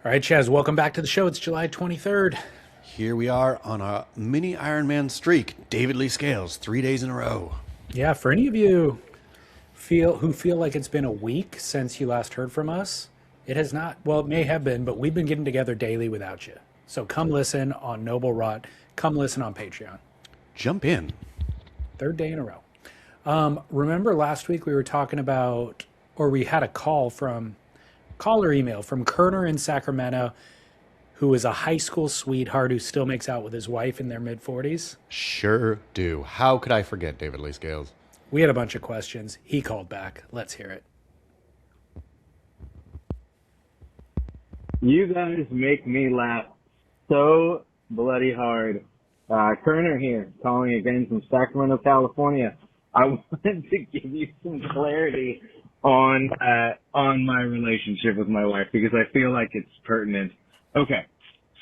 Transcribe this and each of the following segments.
All right, Chaz, welcome back to the show. It's July 23rd. Here we are on a mini Ironman streak. David Lee Scales, 3 days in a row. Yeah, for any of you who feel like it's been a week since you last heard from us, it has not. Well, it may have been, but we've been getting together daily without you. So come listen on Noble Rot. Come listen on Patreon. Jump in. Third day in a row. Remember last week we were talking about, or we had a call or email from Kerner in Sacramento, who is a high school sweetheart who still makes out with his wife in their mid 40s. Sure do. How could I forget David Lee Scales? We had a bunch of questions. He called back. Let's hear it. You guys make me laugh so bloody hard. Kerner here, calling again from Sacramento, California. I wanted to give you some clarity on my relationship with my wife because I feel like it's pertinent. Okay,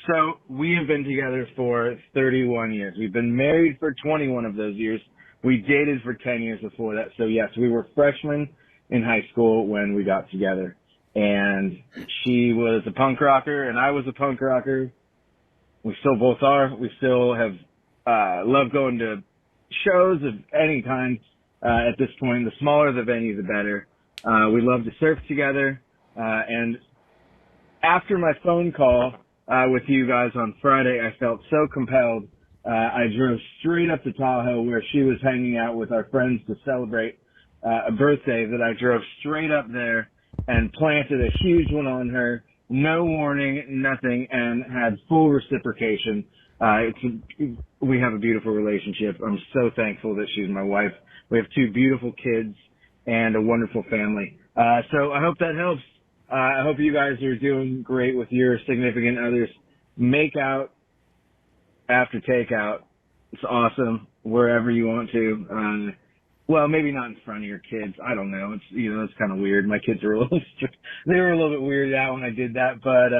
so we have been together for 31 years. We've been married for 21 of those years. We dated for 10 years before that. So yes, we were freshmen in high school when we got together. And she was a punk rocker and I was a punk rocker. We still both are. We still have love going to shows of any kind at this point. The smaller the venue, the better. We love to surf together. And after my phone call with you guys on Friday, I felt so compelled. I drove straight up to Tahoe where she was hanging out with our friends to celebrate a birthday, that I drove straight up there and planted a huge one on her. No warning, nothing, and had full reciprocation. We have a beautiful relationship. I'm so thankful that she's my wife. We have two beautiful kids and a wonderful family. So I hope that helps. I hope you guys are doing great with your significant others. Make out after takeout. It's awesome wherever you want to. Well, maybe not in front of your kids. I don't know. It's kind of weird. My kids are they were a little bit weirded out when I did that, but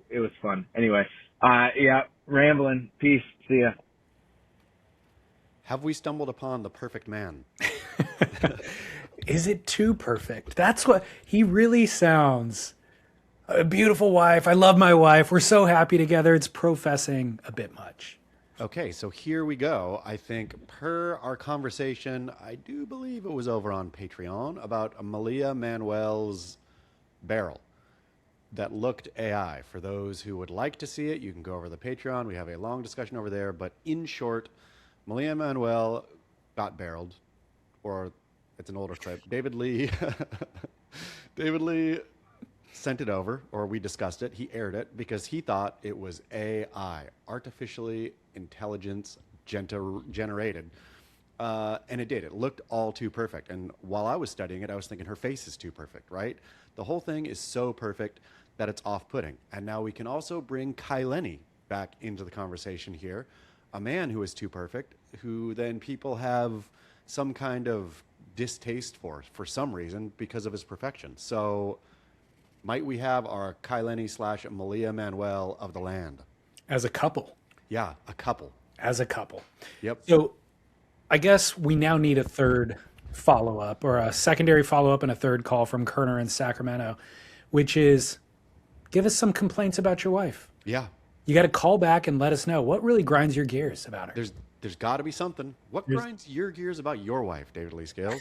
it was fun. Anyway, yeah, rambling. Peace. See ya. Have we stumbled upon the perfect man? Is it too perfect? That's what he really sounds. A beautiful wife. I love my wife. We're so happy together. It's professing a bit much. Okay, so here we go. I think per our conversation, I do believe it was over on Patreon, about Malia Manuel's barrel that looked AI. For those who would like to see it, you can go over to the Patreon. We have a long discussion over there. But in short, Malia Manuel got barreled, or it's an older clip. David Lee sent it over, or we discussed it. He aired it because he thought it was AI, artificially intelligence generated. And it did. It looked all too perfect. And while I was studying it, I was thinking her face is too perfect, right? The whole thing is so perfect that it's off-putting. And now we can also bring Kaileni back into the conversation here, a man who is too perfect, who then people have some kind of distaste for some reason because of his perfection. So might we have our Kaileni / Malia Manuel of the land? As a couple. Yeah, a couple. As a couple. Yep. So I guess we now need a third follow-up, or a secondary follow-up and a third call from Kerner in Sacramento, which is, give us some complaints about your wife. Yeah. You got to call back and let us know what really grinds your gears about her. There's got to be something. What grinds your gears about your wife, David Lee Scales?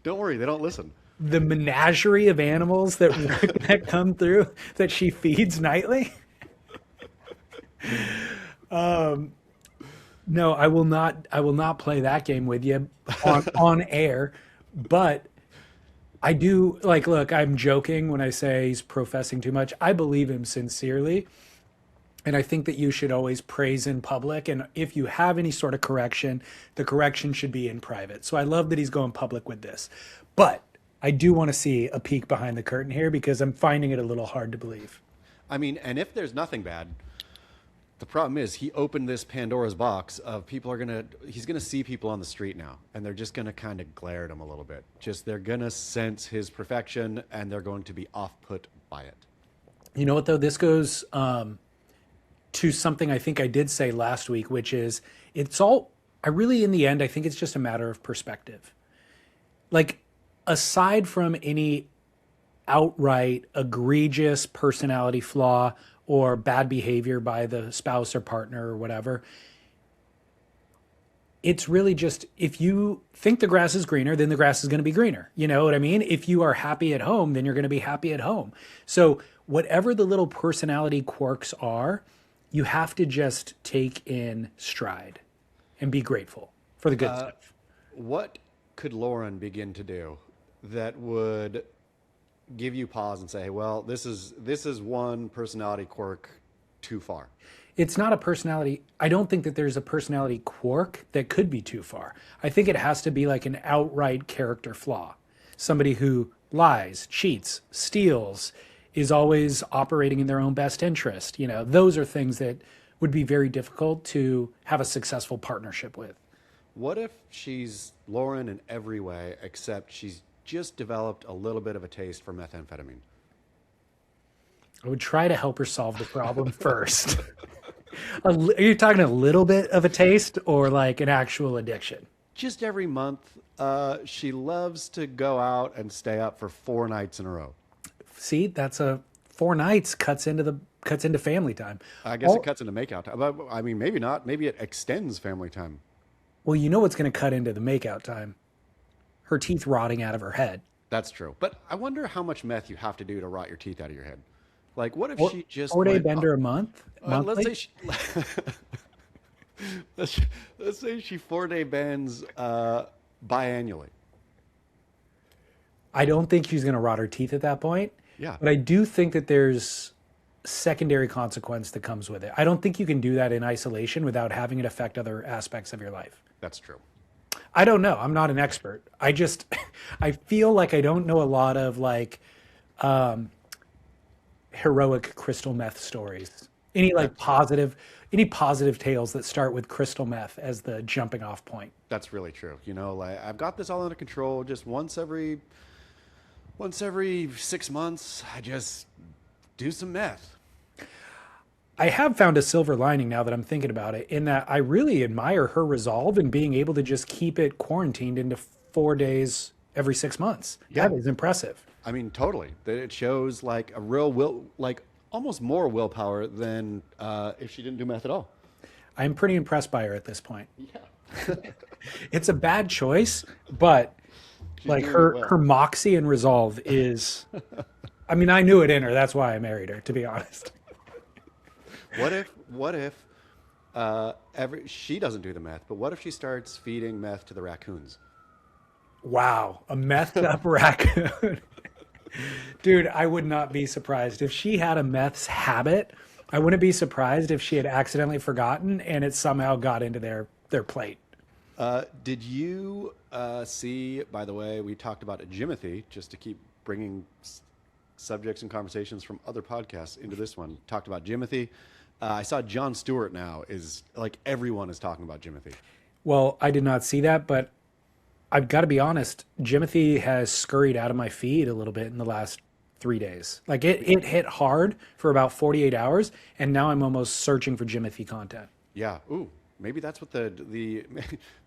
Don't worry, they don't listen. The menagerie of animals that come through that she feeds nightly. No, I will not play that game with you on air. But I do, like, look, I'm joking when I say he's professing too much. I believe him sincerely. And I think that you should always praise in public. And if you have any sort of correction, the correction should be in private. So I love that he's going public with this. But I do want to see a peek behind the curtain here because I'm finding it a little hard to believe. I mean, and if there's nothing bad, the problem is he opened this Pandora's box of he's going to see people on the street now, and they're just going to kind of glare at him a little bit. They're going to sense his perfection, and they're going to be off-put by it. You know what, though? This goes to something I think I did say last week, which is in the end, I think it's just a matter of perspective. Like, aside from any outright egregious personality flaw or bad behavior by the spouse or partner or whatever. It's really just, if you think the grass is greener, then the grass is going to be greener. You know what I mean? If you are happy at home, then you're going to be happy at home. So whatever the little personality quirks are, you have to just take in stride and be grateful for the good stuff. What could Lauren begin to do that would give you pause and say, well, this is one personality quirk too far? It's not a personality. I don't think that there's a personality quirk that could be too far. I think it has to be like an outright character flaw. Somebody who lies, cheats, steals, is always operating in their own best interest. You know, those are things that would be very difficult to have a successful partnership with. What if she's Lauren in every way, except she's just developed a little bit of a taste for methamphetamine? I would try to help her solve the problem first. Are you talking a little bit of a taste or like an actual addiction? Just every month, she loves to go out and stay up for 4 nights in a row. See, that's 4 nights cuts into family time. I guess it cuts into makeout time. But, I mean, maybe not. Maybe it extends family time. Well, you know what's going to cut into the makeout time? Her teeth rotting out of her head. That's true. But I wonder how much meth you have to do to rot your teeth out of your head. Like, what if she just 4-day bender a month? Let's say she, let's say she 4-day bends biannually. I don't think she's going to rot her teeth at that point. Yeah. But I do think that there's secondary consequence that comes with it. I don't think you can do that in isolation without having it affect other aspects of your life. That's true. I don't know. I'm not an expert. I feel like I don't know a lot of like heroic crystal meth stories. Any positive tales that start with crystal meth as the jumping off point. That's really true. You know, like I've got this all under control. Just once every 6 months, I just do some meth. I have found a silver lining now that I'm thinking about it, in that I really admire her resolve in being able to just keep it quarantined into 4 days every 6 months. Yeah. That is impressive. I mean, totally. It shows like a real will, like almost more willpower than if she didn't do meth at all. I'm pretty impressed by her at this point. Yeah. It's a bad choice, but like her moxie and resolve is, I mean, I knew it in her. That's why I married her, to be honest. What if she doesn't do the meth, but what if she starts feeding meth to the raccoons? Wow, a methed up raccoon. Dude, I would not be surprised if she had a meth's habit. I wouldn't be surprised if she had accidentally forgotten and it somehow got into their plate. Did you see, by the way, we talked about Jimothy, just to keep bringing subjects and conversations from other podcasts into this one. Talked about Jimothy. I saw Jon Stewart now is like everyone is talking about Jimothy. Well, I did not see that, but I've got to be honest. Jimothy has scurried out of my feed a little bit in the last 3 days. Like it hit hard for about 48 hours, and now I'm almost searching for Jimothy content. Yeah. Ooh, maybe that's what maybe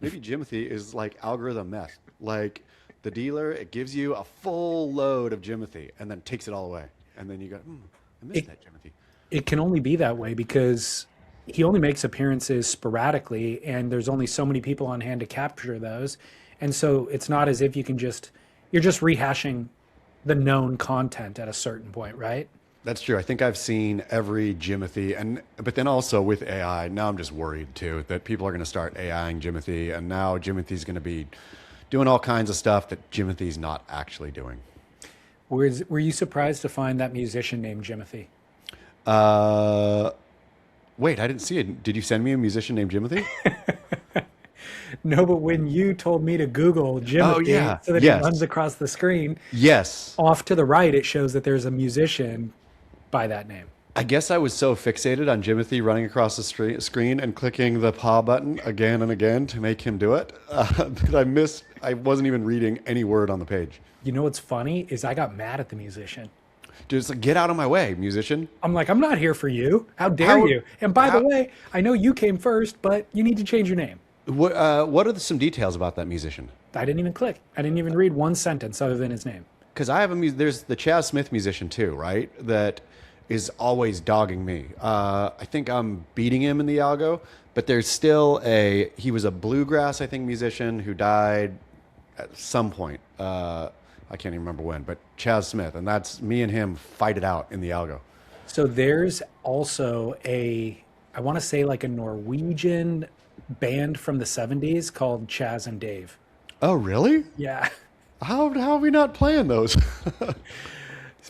Jimothy is like algorithm meth. Like the dealer, it gives you a full load of Jimothy and then takes it all away. And then you go, I missed that Jimothy. It can only be that way because he only makes appearances sporadically, and there's only so many people on hand to capture those. And so it's not as if you're just rehashing the known content at a certain point, right? That's true. I think I've seen every Jimothy, but then also with AI, now I'm just worried too that people are going to start AIing Jimothy, and now Jimothy's going to be doing all kinds of stuff that Jimothy's not actually doing. Were you surprised to find that musician named Jimothy? Wait, I didn't see it. Did you send me a musician named Jimothy? No, but when you told me to Google Jimothy so that it runs across the screen, yes, off to the right, it shows that there's a musician by that name. I guess I was so fixated on Jimothy running across the screen and clicking the paw button again and again to make him do it that I wasn't even reading any word on the page. You know what's funny is I got mad at the musician. Just like, get out of my way, musician. I'm like, I'm not here for you. How dare you? And by the way, I know you came first, but you need to change your name. What are some details about that musician? I didn't even click. I didn't even read one sentence other than his name. because I have there's the Chaz Smith musician too, right? That is always dogging me. I think I'm beating him in the algo, but there's still he was a bluegrass, I think, musician who died at some point. I can't even remember when, but Chaz Smith, and that's me and him fight it out in the algo. So there's also I want to say like a Norwegian band from the 70s called Chaz and Dave. Oh, really? Yeah. How are we not playing those?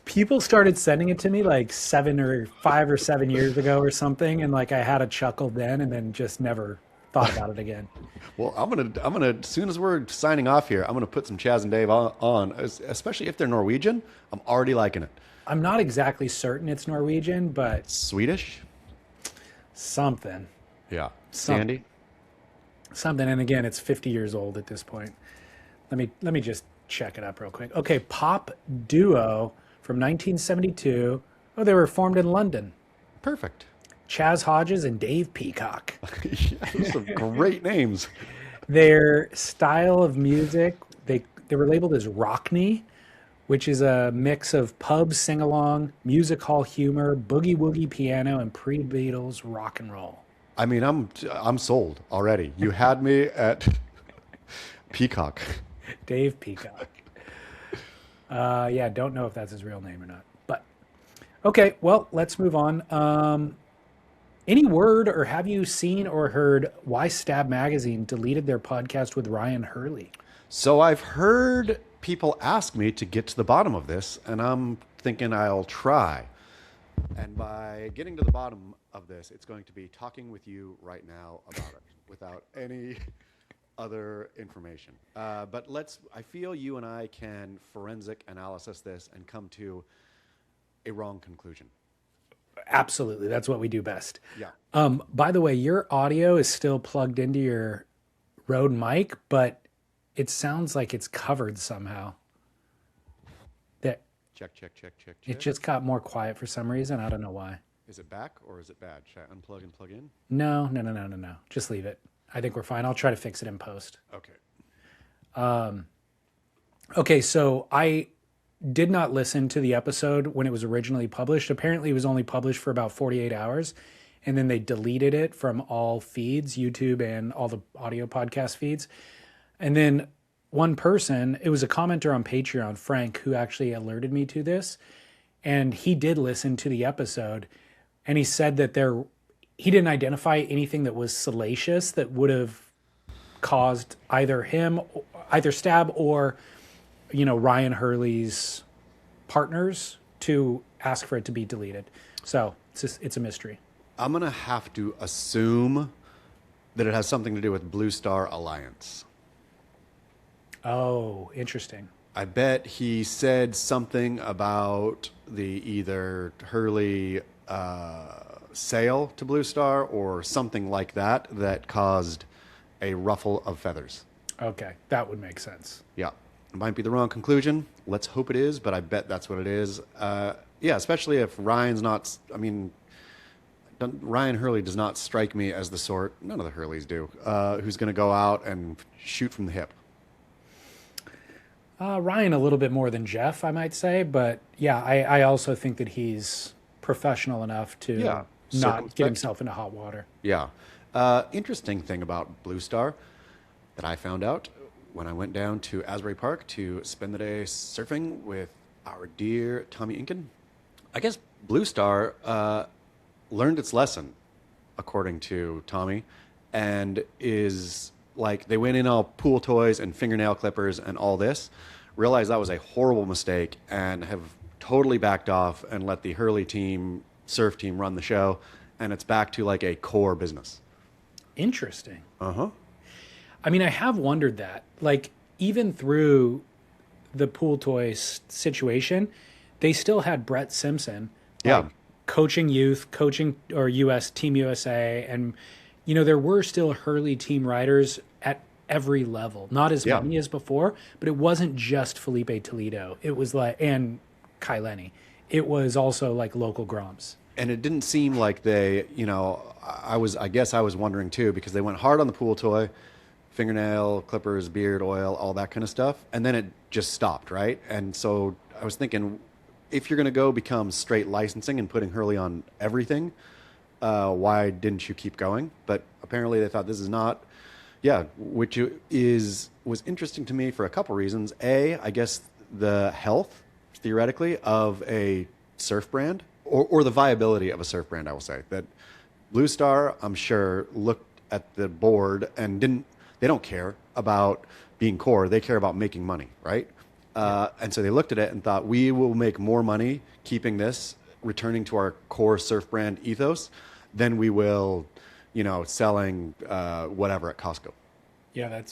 People started sending it to me like 5 or 7 years ago or something, and like I had a chuckle then, and then just never thought about it again. Well, I'm gonna as soon as we're signing off here, I'm gonna put some Chaz and Dave on, especially if they're Norwegian. I'm already liking it. I'm not exactly certain it's Norwegian, but Swedish? something. Yeah. Something. Sandy? Something, and again, it's 50 years old at this point. Let me just check it up real quick. Okay, pop duo from 1972. Oh, they were formed in London. Perfect. Chaz Hodges and Dave Peacock. Yeah, those are great names. Their style of music, they were labeled as Rockney, which is a mix of pub sing-along, music hall humor, boogie-woogie piano, and pre-Beatles rock and roll. I mean, I'm sold already. You had me at Peacock. Dave Peacock. Yeah, don't know if that's his real name or not. But okay, well, let's move on. Any word, or have you seen or heard Why Stab Magazine deleted their podcast with Ryan Hurley? So I've heard people ask me to get to the bottom of this, and I'm thinking I'll try. And by getting to the bottom of this, it's going to be talking with you right now about it without any other information. But I feel you and I can forensic analysis this and come to a wrong conclusion. Absolutely. That's what we do best. Yeah. By the way, your audio is still plugged into your Rode mic, but it sounds like it's covered somehow. That Check, check, check, check, check. it just got more quiet for some reason. I don't know why. Is it back or is it bad? Should I unplug and plug in? No. Just leave it. I think we're fine. I'll try to fix it in post. Okay. Okay, so I did not listen to the episode when it was originally published. Apparently, it was only published for about 48 hours, and then they deleted it from all feeds, YouTube and all the audio podcast feeds. And then one person, it was a commenter on Patreon, Frank, who actually alerted me to this, and he did listen to the episode, and he said that he didn't identify anything that was salacious that would have caused either Stab or Ryan Hurley's partners to ask for it to be deleted. So it's a mystery. I'm going to have to assume that it has something to do with Bluestar Alliance. Oh, interesting. I bet he said something about the either Hurley sale to Bluestar or something like that caused a ruffle of feathers. Okay, that would make sense. Yeah. It might be the wrong conclusion. Let's hope it is, but I bet that's what it is. Yeah, especially if Ryan's not... Ryan Hurley does not strike me as the sort, none of the Hurleys do, who's going to go out and shoot from the hip. Ryan a little bit more than Jeff, I might say, but yeah, I also think that he's professional enough to not get himself into hot water. Yeah. Interesting thing about Bluestar that I found out when I went down to Asbury Park to spend the day surfing with our dear Tommy Inken. I guess Bluestar learned its lesson, according to Tommy, and is like, they went in all pool toys and fingernail clippers and all this, realized that was a horrible mistake, and have totally backed off and let the Hurley team, surf team, run the show, and it's back to like a core business. Interesting. Uh-huh. I mean, I have wondered that. Like, even through the pool toys situation, they still had Brett Simpson. Yeah. Coaching youth, coaching or Team USA. And, there were still Hurley team riders at every level. Not as many as before, but it wasn't just Felipe Toledo. It was and Kai Lenny. It was also like local Groms. And it didn't seem like they, I guess I was wondering too, because they went hard on the pool toy, fingernail clippers, beard oil, all that kind of stuff. And then it just stopped, right? And so I was thinking, if you're going to go become straight licensing and putting Hurley on everything, why didn't you keep going? But apparently they thought this is not, yeah, which was interesting to me for a couple reasons. A, I guess the health, theoretically, of a surf brand, or the viability of a surf brand, I will say. That Bluestar, I'm sure, looked at the board and they don't care about being core, they care about making money, right? And so they looked at it and thought, we will make more money keeping this, returning to our core surf brand ethos, than we will, selling whatever at Costco. Yeah,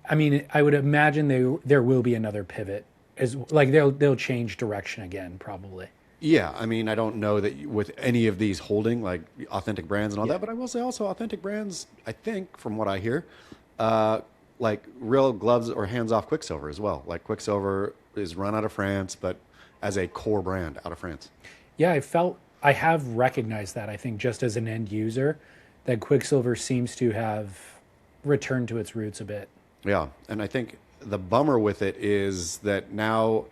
I mean, I would imagine there will be another pivot, like they'll change direction again, probably. Yeah, I mean, I don't know that with any of these holding like authentic brands and all Yeah. that, but I will say also authentic brands, I think, from what I hear, like real gloves or hands-off Quicksilver as well. Like Quicksilver is run out of France, but as a core brand out of France. Yeah, I have recognized that, I think, just as an end user, that Quicksilver seems to have returned to its roots a bit. Yeah, and I think the bummer with it is that now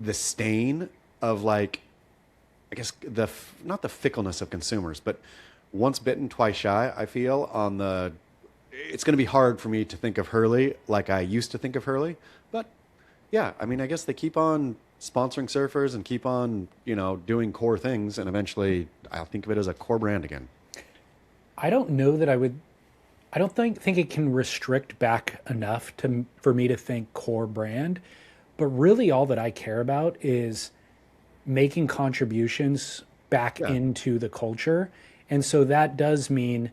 the stain of, like, I guess not the fickleness of consumers, but once bitten, twice shy, I feel, it's going to be hard for me to think of Hurley like I used to think of Hurley. But yeah, I mean, I guess they keep on sponsoring surfers and keep on, doing core things, and eventually I'll think of it as a core brand again. I don't know that I don't think it can restrict back enough for me to think core brand, but really all that I care about is making contributions back into the culture. And so that does mean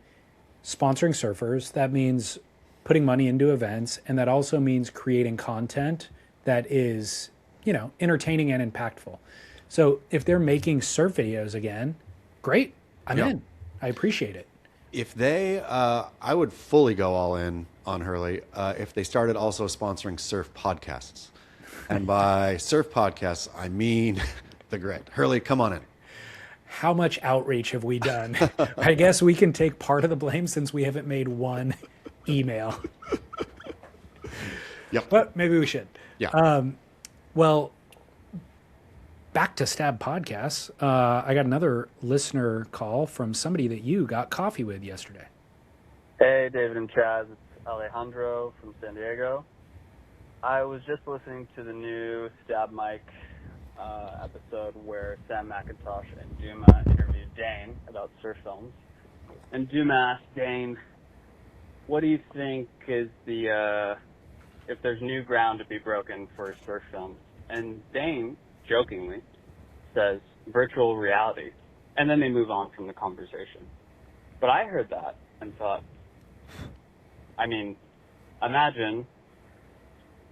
sponsoring surfers, that means putting money into events, and that also means creating content that is, entertaining and impactful. So if they're making surf videos again, great, I'm in. I appreciate it. If they, I would fully go all in on Hurley if they started also sponsoring surf podcasts. And by surf podcasts, I mean the grit. Hurley, come on in. How much outreach have we done? I guess we can take part of the blame since we haven't made one email. Yep. But maybe we should. Yeah. Well, back to Stab Podcasts. I got another listener call from somebody that you got coffee with yesterday. Hey, David and Chaz. It's Alejandro from San Diego. I was just listening to the new Stab Mike episode where Sam McIntosh and Duma interviewed Dane about surf films. And Duma asked Dane, what do you think is if there's new ground to be broken for surf films? And Dane, jokingly, says virtual reality. And then they move on from the conversation. But I heard that and thought, I mean, imagine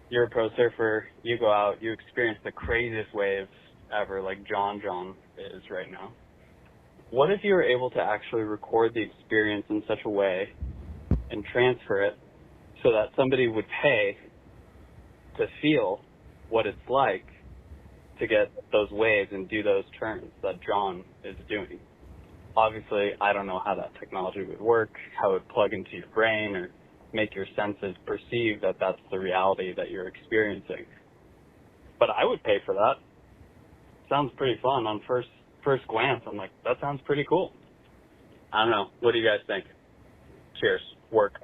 you're a pro surfer, you go out, you experience the craziest waves ever, like John is right now. What if you were able to actually record the experience in such a way and transfer it so that somebody would pay to feel what it's like to get those waves and do those turns that John is doing? Obviously, I don't know how that technology would work, how it would plug into your brain or make your senses perceive that that's the reality that you're experiencing. But I would pay for that. Sounds pretty fun on first glance. I'm like, that sounds pretty cool. I don't know. What do you guys think? Cheers. Work.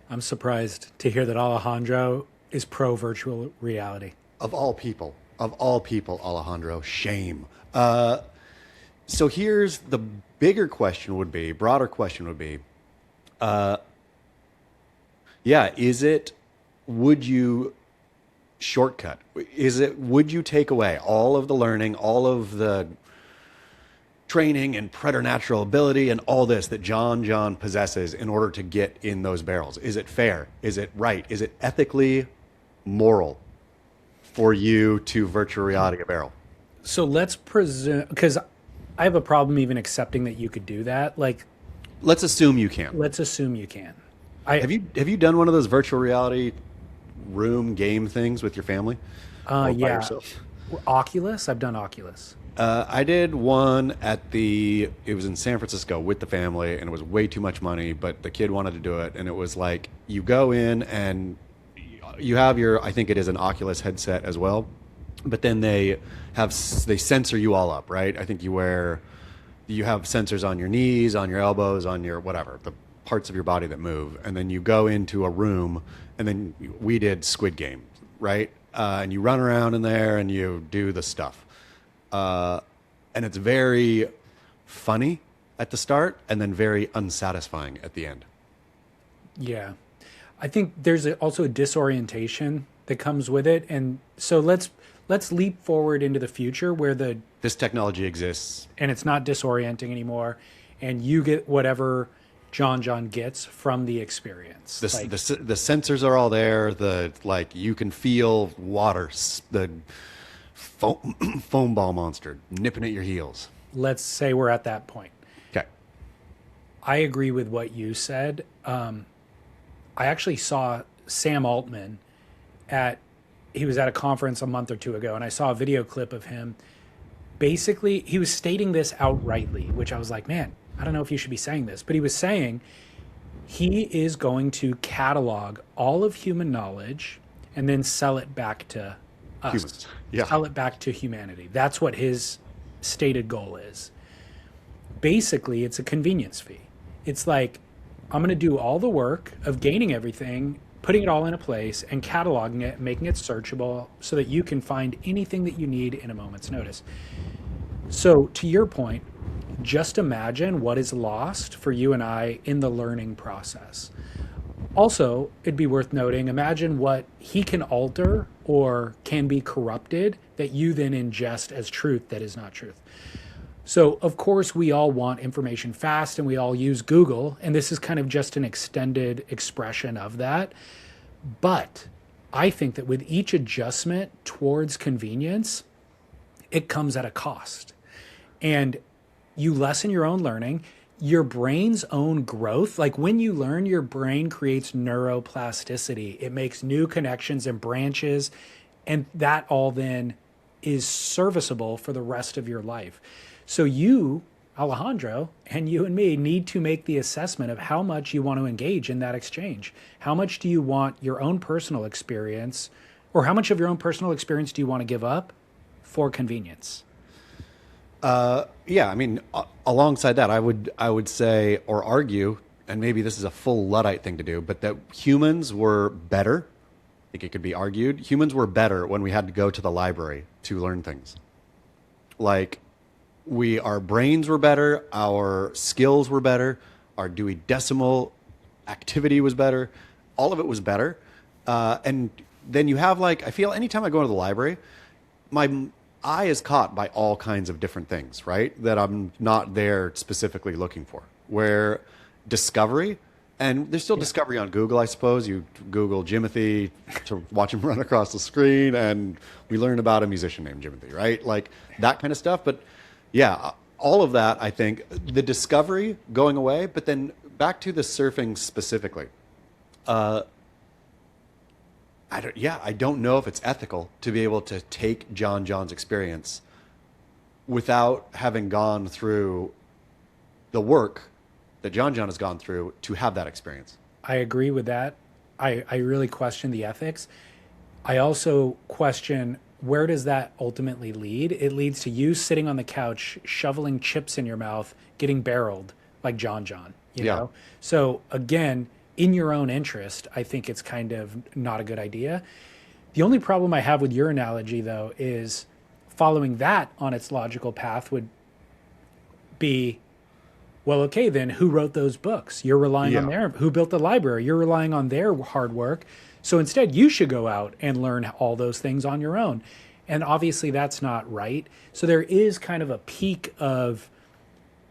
I'm surprised to hear that Alejandro is pro virtual reality. Of all people, Alejandro, shame. So here's the broader question would be, would you shortcut? Would you take away all of the learning, all of the training and preternatural ability and all this that John possesses in order to get in those barrels? Is it fair? Is it right? Is it ethically moral for you to virtual reality a barrel? So let's presume, because I have a problem even accepting that you could do that. Like, let's assume you can. let's assume you can. Have you done one of those virtual reality room game things with your family? Or by Yeah. yourself? Oculus? I've done Oculus. I did one it was in San Francisco with the family, and it was way too much money, but the kid wanted to do it. And it was like, you go in and you have I think it is an Oculus headset as well, but then they censor you all up, right? I think you have sensors on your knees, on your elbows, on your whatever, the parts of your body that move. And then you go into a room, and then we did Squid Game, right? And you run around in there and you do the stuff. And it's very funny at the start and then very unsatisfying at the end. Yeah. I think there's also a disorientation that comes with it. And so let's leap forward into the future where this technology exists and it's not disorienting anymore, and you get whatever John gets from the experience. The sensors are all there. You can feel water, the foam ball monster nipping at your heels. Let's say we're at that point. Okay. I agree with what you said. I actually saw Sam Altman he was at a conference a month or two ago, and I saw a video clip of him. Basically, he was stating this outrightly, which I was like, man, I don't know if you should be saying this, but he was saying he is going to catalog all of human knowledge and then sell it back to us. Humans. Yeah. Sell it back to humanity. That's what his stated goal is. Basically, it's a convenience fee. It's like, I'm going to do all the work of gaining everything, putting it all in a place, and cataloging it, making it searchable so that you can find anything that you need in a moment's notice. So to your point, just imagine what is lost for you and I in the learning process. Also, it'd be worth noting, imagine what he can alter or can be corrupted that you then ingest as truth that is not truth. So, of course, we all want information fast and we all use Google, and this is kind of just an extended expression of that. But I think that with each adjustment towards convenience, it comes at a cost. And you lessen your own learning, your brain's own growth. Like when you learn, your brain creates neuroplasticity. It makes new connections and branches, and that all then is serviceable for the rest of your life. So you, Alejandro, and you and me need to make the assessment of how much you want to engage in that exchange. How much do you want your own personal experience, or how much of your own personal experience do you want to give up for convenience? Yeah, I mean, alongside that, I would say or argue, and maybe this is a full Luddite thing to do, but that humans were better. I think it could be argued. Humans were better when we had to go to the library to learn things. Like, our brains were better, our skills were better, our Dewey Decimal activity was better, all of it was better. And then you have I feel anytime I go to the library, my eye is caught by all kinds of different things, right? That I'm not there specifically looking for. Where discovery, and there's still discovery on Google, I suppose. You Google Jimothy to watch him run across the screen, and we learn about a musician named Jimothy, right? Like that kind of stuff. But yeah, all of that, I think, the discovery going away, but then back to the surfing specifically. I don't know if it's ethical to be able to take John's experience without having gone through the work that John has gone through to have that experience. I agree with that. I really question the ethics. I also question, where does that ultimately lead? It leads to you sitting on the couch, shoveling chips in your mouth, getting barreled like John, you know? So again, in your own interest, I think it's kind of not a good idea. The only problem I have with your analogy, though, is following that on its logical path would be, well, okay, then who wrote those books? You're relying on who built the library? You're relying on their hard work. So instead, you should go out and learn all those things on your own. And obviously, that's not right. So there is kind of a peak of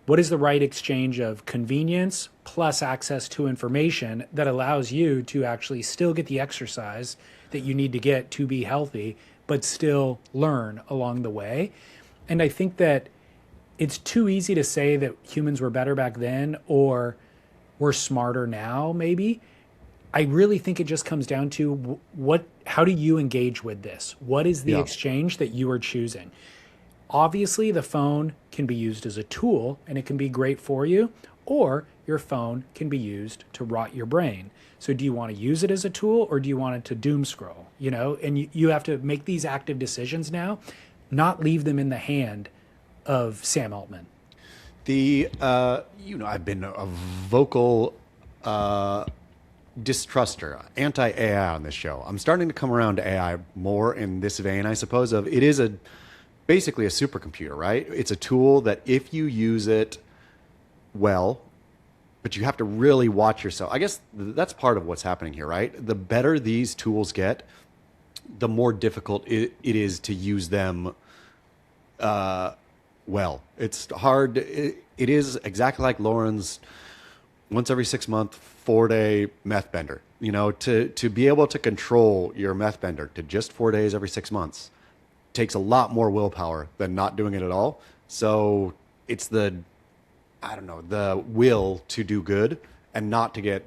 what is the right exchange of convenience plus access to information that allows you to actually still get the exercise that you need to get to be healthy, but still learn along the way. And I think that it's too easy to say that humans were better back then or we're smarter now, maybe. I really think it just comes down to how do you engage with this? What is the exchange that you are choosing? obviously the phone can be used as a tool and it can be great for you, or your phone can be used to rot your brain. So do you want to use it as a tool, or do you want it to doom scroll? You know, and you have to make these active decisions now, not leave them in the hand of Sam Altman. I've been a vocal distruster, anti-AI on this show. I'm starting to come around to AI more in this vein, I suppose, of it is basically a supercomputer, right? It's a tool that if you use it well, but you have to really watch yourself. I guess that's part of what's happening here, right? The better these tools get, the more difficult it is to use them well. It's hard. It is exactly like Lauren's once every 6 month, 4-day meth bender. You know, to be able to control your meth bender to just 4 days every 6 months takes a lot more willpower than not doing it at all. So it's the will to do good and not to get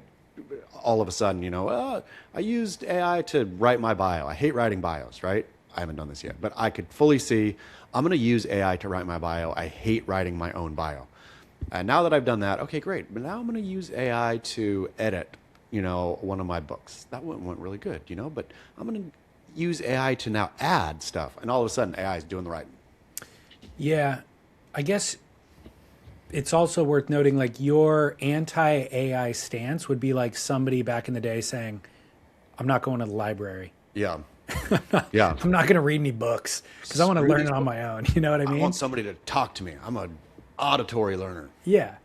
all of a sudden, I used AI to write my bio. I hate writing bios, right? I haven't done this yet, but I could fully see I'm going to use AI to write my bio. I hate writing my own bio. And now that I've done that, okay, great. But now I'm going to use AI to edit, one of my books. That went really good, but I'm going to use AI to now add stuff. And all of a sudden AI is doing the writing. Yeah, I guess it's also worth noting, like, your anti-AI stance would be like somebody back in the day saying, I'm not going to the library. Yeah. Yeah. I'm not going to read any books because I want to learn it on my own. You know what I mean? I want somebody to talk to me. I'm an auditory learner. Yeah.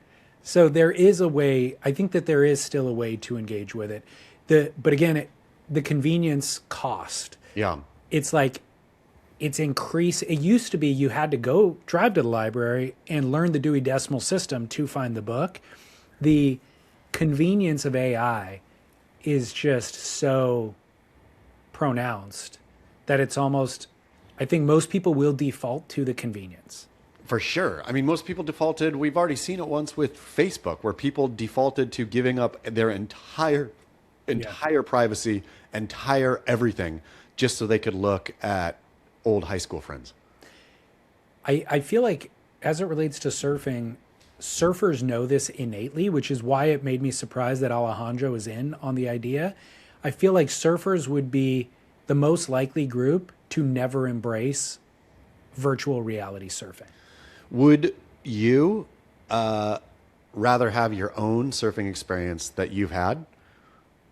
So there is a way, I think that there is still a way to engage with it. But again, the convenience cost. Yeah. It's like, it's increased. It used to be you had to go drive to the library and learn the Dewey Decimal System to find the book. The convenience of AI is just so pronounced that it's almost, I think most people will default to the convenience. For sure. I mean, most people defaulted. We've already seen it once with Facebook, where people defaulted to giving up their entire privacy, entire everything, just so they could look at old high school friends. I feel like as it relates to surfing, surfers know this innately, which is why it made me surprised that Alejandro is in on the idea. I feel like surfers would be the most likely group to never embrace virtual reality surfing. Would you rather have your own surfing experience that you've had,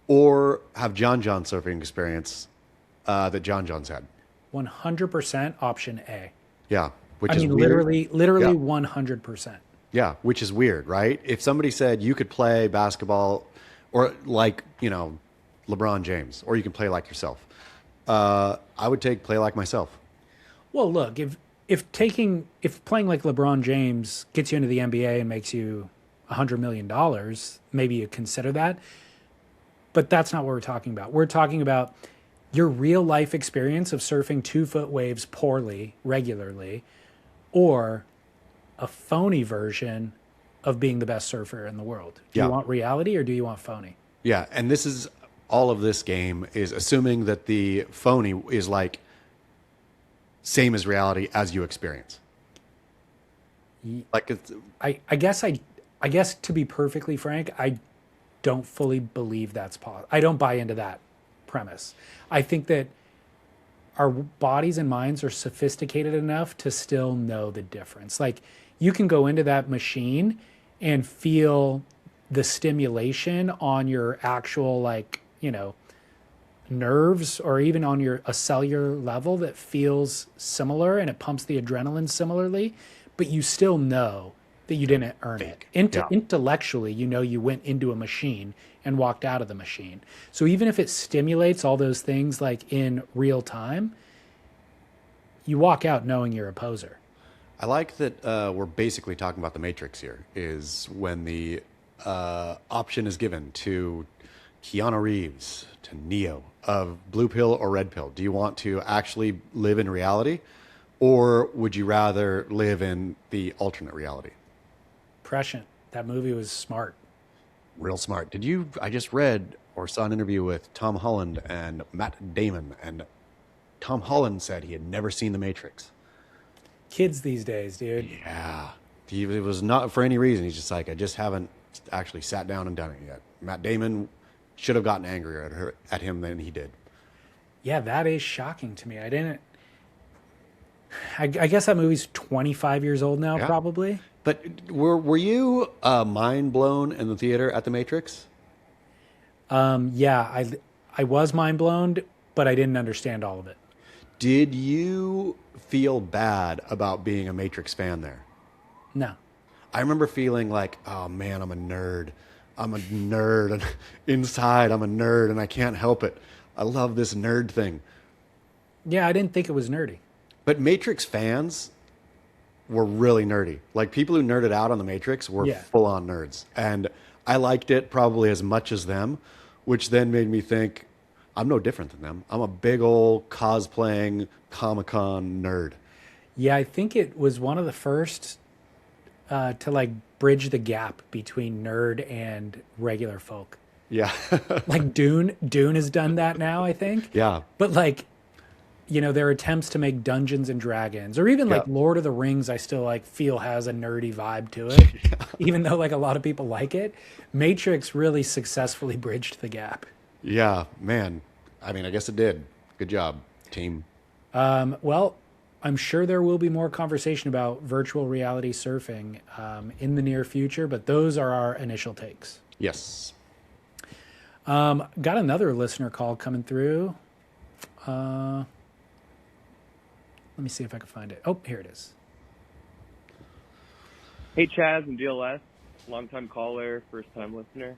or have John surfing experience that John's had? 100% option A. Yeah, which I is mean, weird. literally Yeah. 100%. Yeah, which is weird, right? If somebody said you could play basketball, or like LeBron James, or you can play like yourself, I would play like myself. Well, look, if playing like LeBron James gets you into the NBA and makes you $100 million, maybe you consider that. But that's not what we're talking about. We're talking about your real life experience of surfing 2-foot waves poorly, regularly, or a phony version of being the best surfer in the world. Do you want reality or do you want phony? Yeah, and this is all of this game is assuming that the phony is like same as reality as you experience. Like it's, I guess to be perfectly frank, I don't fully believe that's possible. I don't buy into that premise. I think that our bodies and minds are sophisticated enough to still know the difference. Like, you can go into that machine and feel the stimulation on your actual, nerves, or even on a cellular level that feels similar, and it pumps the adrenaline similarly, but you still know that you didn't earn it. Intellectually, you went into a machine and walked out of the machine. So even if it stimulates all those things like in real time, you walk out knowing you're a poser. I like that we're basically talking about the Matrix here, is when the option is given to Keanu Reeves, to Neo, of blue pill or red pill. Do you want to actually live in reality, or would you rather live in the alternate reality? Prescient. That movie was smart. Real smart. I just read or saw an interview with Tom Holland and Matt Damon, and Tom Holland said he had never seen The Matrix. Kids these days, dude. Yeah. It was not for any reason. He's just like, I just haven't actually sat down and done it yet. Matt Damon should have gotten angrier at him than he did. Yeah, that is shocking to me. I didn't. I guess that movie's 25 years old now, Yeah. probably. But were you mind blown in the theater at The Matrix? Yeah, I was mind blown, but I didn't understand all of it. Did you feel bad about being a Matrix fan there? No. I remember feeling like, oh man, I'm a nerd. I'm a nerd. And inside, I'm a nerd, and I can't help it. I love this nerd thing. Yeah, I didn't think it was nerdy. But Matrix fans were really nerdy. Like, people who nerded out on The Matrix were Yeah. full-on nerds. And I liked it probably as much as them, which then made me think, I'm no different than them. I'm a big old cosplaying Comic-Con nerd. Yeah, I think it was one of the first to like bridge the gap between nerd and regular folk. Yeah. Like Dune has done that now, I think. Yeah. But like, you know, their attempts to make Dungeons and Dragons, or even like Yeah. Lord of the Rings, I still like feel has a nerdy vibe to it, even though like a lot of people like it. Matrix really successfully bridged the gap. Yeah, man. I mean, I guess it did. Good job, team. Well, I'm sure there will be more conversation about virtual reality surfing in the near future, but those are our initial takes. Yes. Got another listener call coming through. Let me see if I can find it. Oh, here it is. Hey, Chaz and DLS, longtime caller, first-time listener.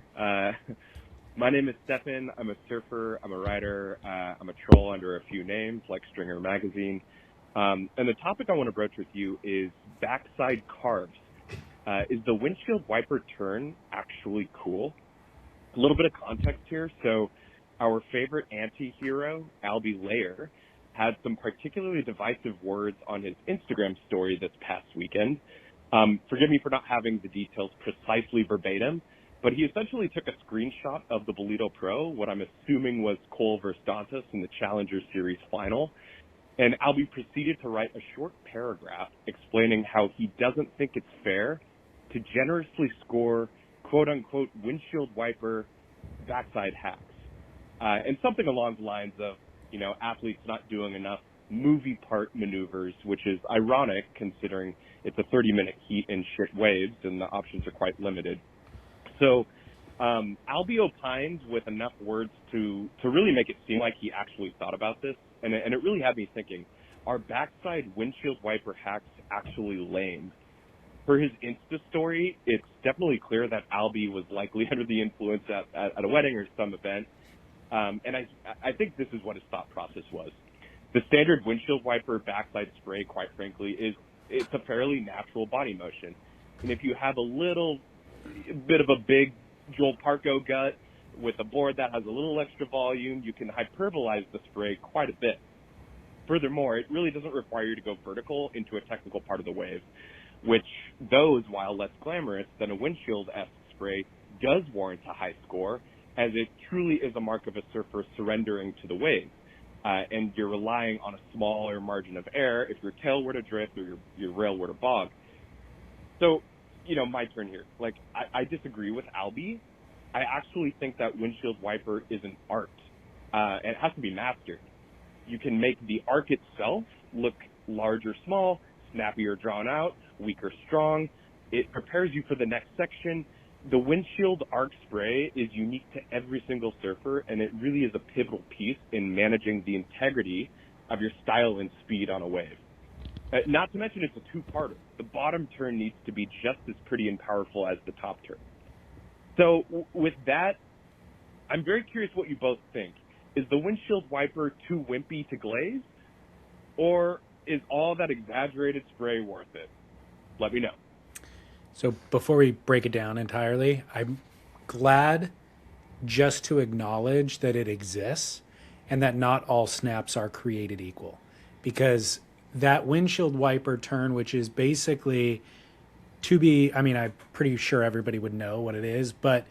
My name is Stefan. I'm a surfer. I'm a writer. I'm a troll under a few names, like Stringer Magazine. And the topic I want to broach with you is backside carves. Is the windshield wiper turn actually cool? A little bit of context here. So our favorite anti-hero, Albee Layer, had some particularly divisive words on his Instagram story this past weekend. Forgive me for not having the details precisely verbatim, but he essentially took a screenshot of the Bolito Pro, what I'm assuming was Cole versus Dantas in the Challenger Series final, and Albee proceeded to write a short paragraph explaining how he doesn't think it's fair to generously score quote-unquote windshield wiper backside hacks. And something along the lines of, you know, athletes not doing enough movie part maneuvers, which is ironic considering it's a 30-minute heat in shit waves and the options are quite limited. So Albee opined with enough words to really make it seem like he actually thought about this, and it really had me thinking, are backside windshield wiper hacks actually lame? For his Insta story, it's definitely clear that Albee was likely under the influence at a wedding or some event, and I think this is what his thought process was. The standard windshield wiper backside spray, quite frankly, it's a fairly natural body motion. And if you have a little bit of a big Joel Parko gut with a board that has a little extra volume, you can hyperbolize the spray quite a bit. Furthermore, it really doesn't require you to go vertical into a technical part of the wave, which those, while less glamorous than a windshield-esque spray, does warrant a high score, as it truly is a mark of a surfer surrendering to the wave. And you're relying on a smaller margin of error if your tail were to drift or your rail were to bog. So, you know, my turn here. Like, I disagree with Albee. I actually think that windshield wiper is an art. And it has to be mastered. You can make the arc itself look large or small, snappy or drawn out, weak or strong. It prepares you for the next section. The windshield arc spray is unique to every single surfer, and it really is a pivotal piece in managing the integrity of your style and speed on a wave. Not to mention it's a two-parter. The bottom turn needs to be just as pretty and powerful as the top turn. So with that, I'm very curious what you both think. Is the windshield wiper too wimpy to glaze? Or is all that exaggerated spray worth it? Let me know. So before we break it down entirely, I'm glad just to acknowledge that it exists and that not all snaps are created equal. Because that windshield wiper turn, which is basically I'm pretty sure everybody would know what it is, but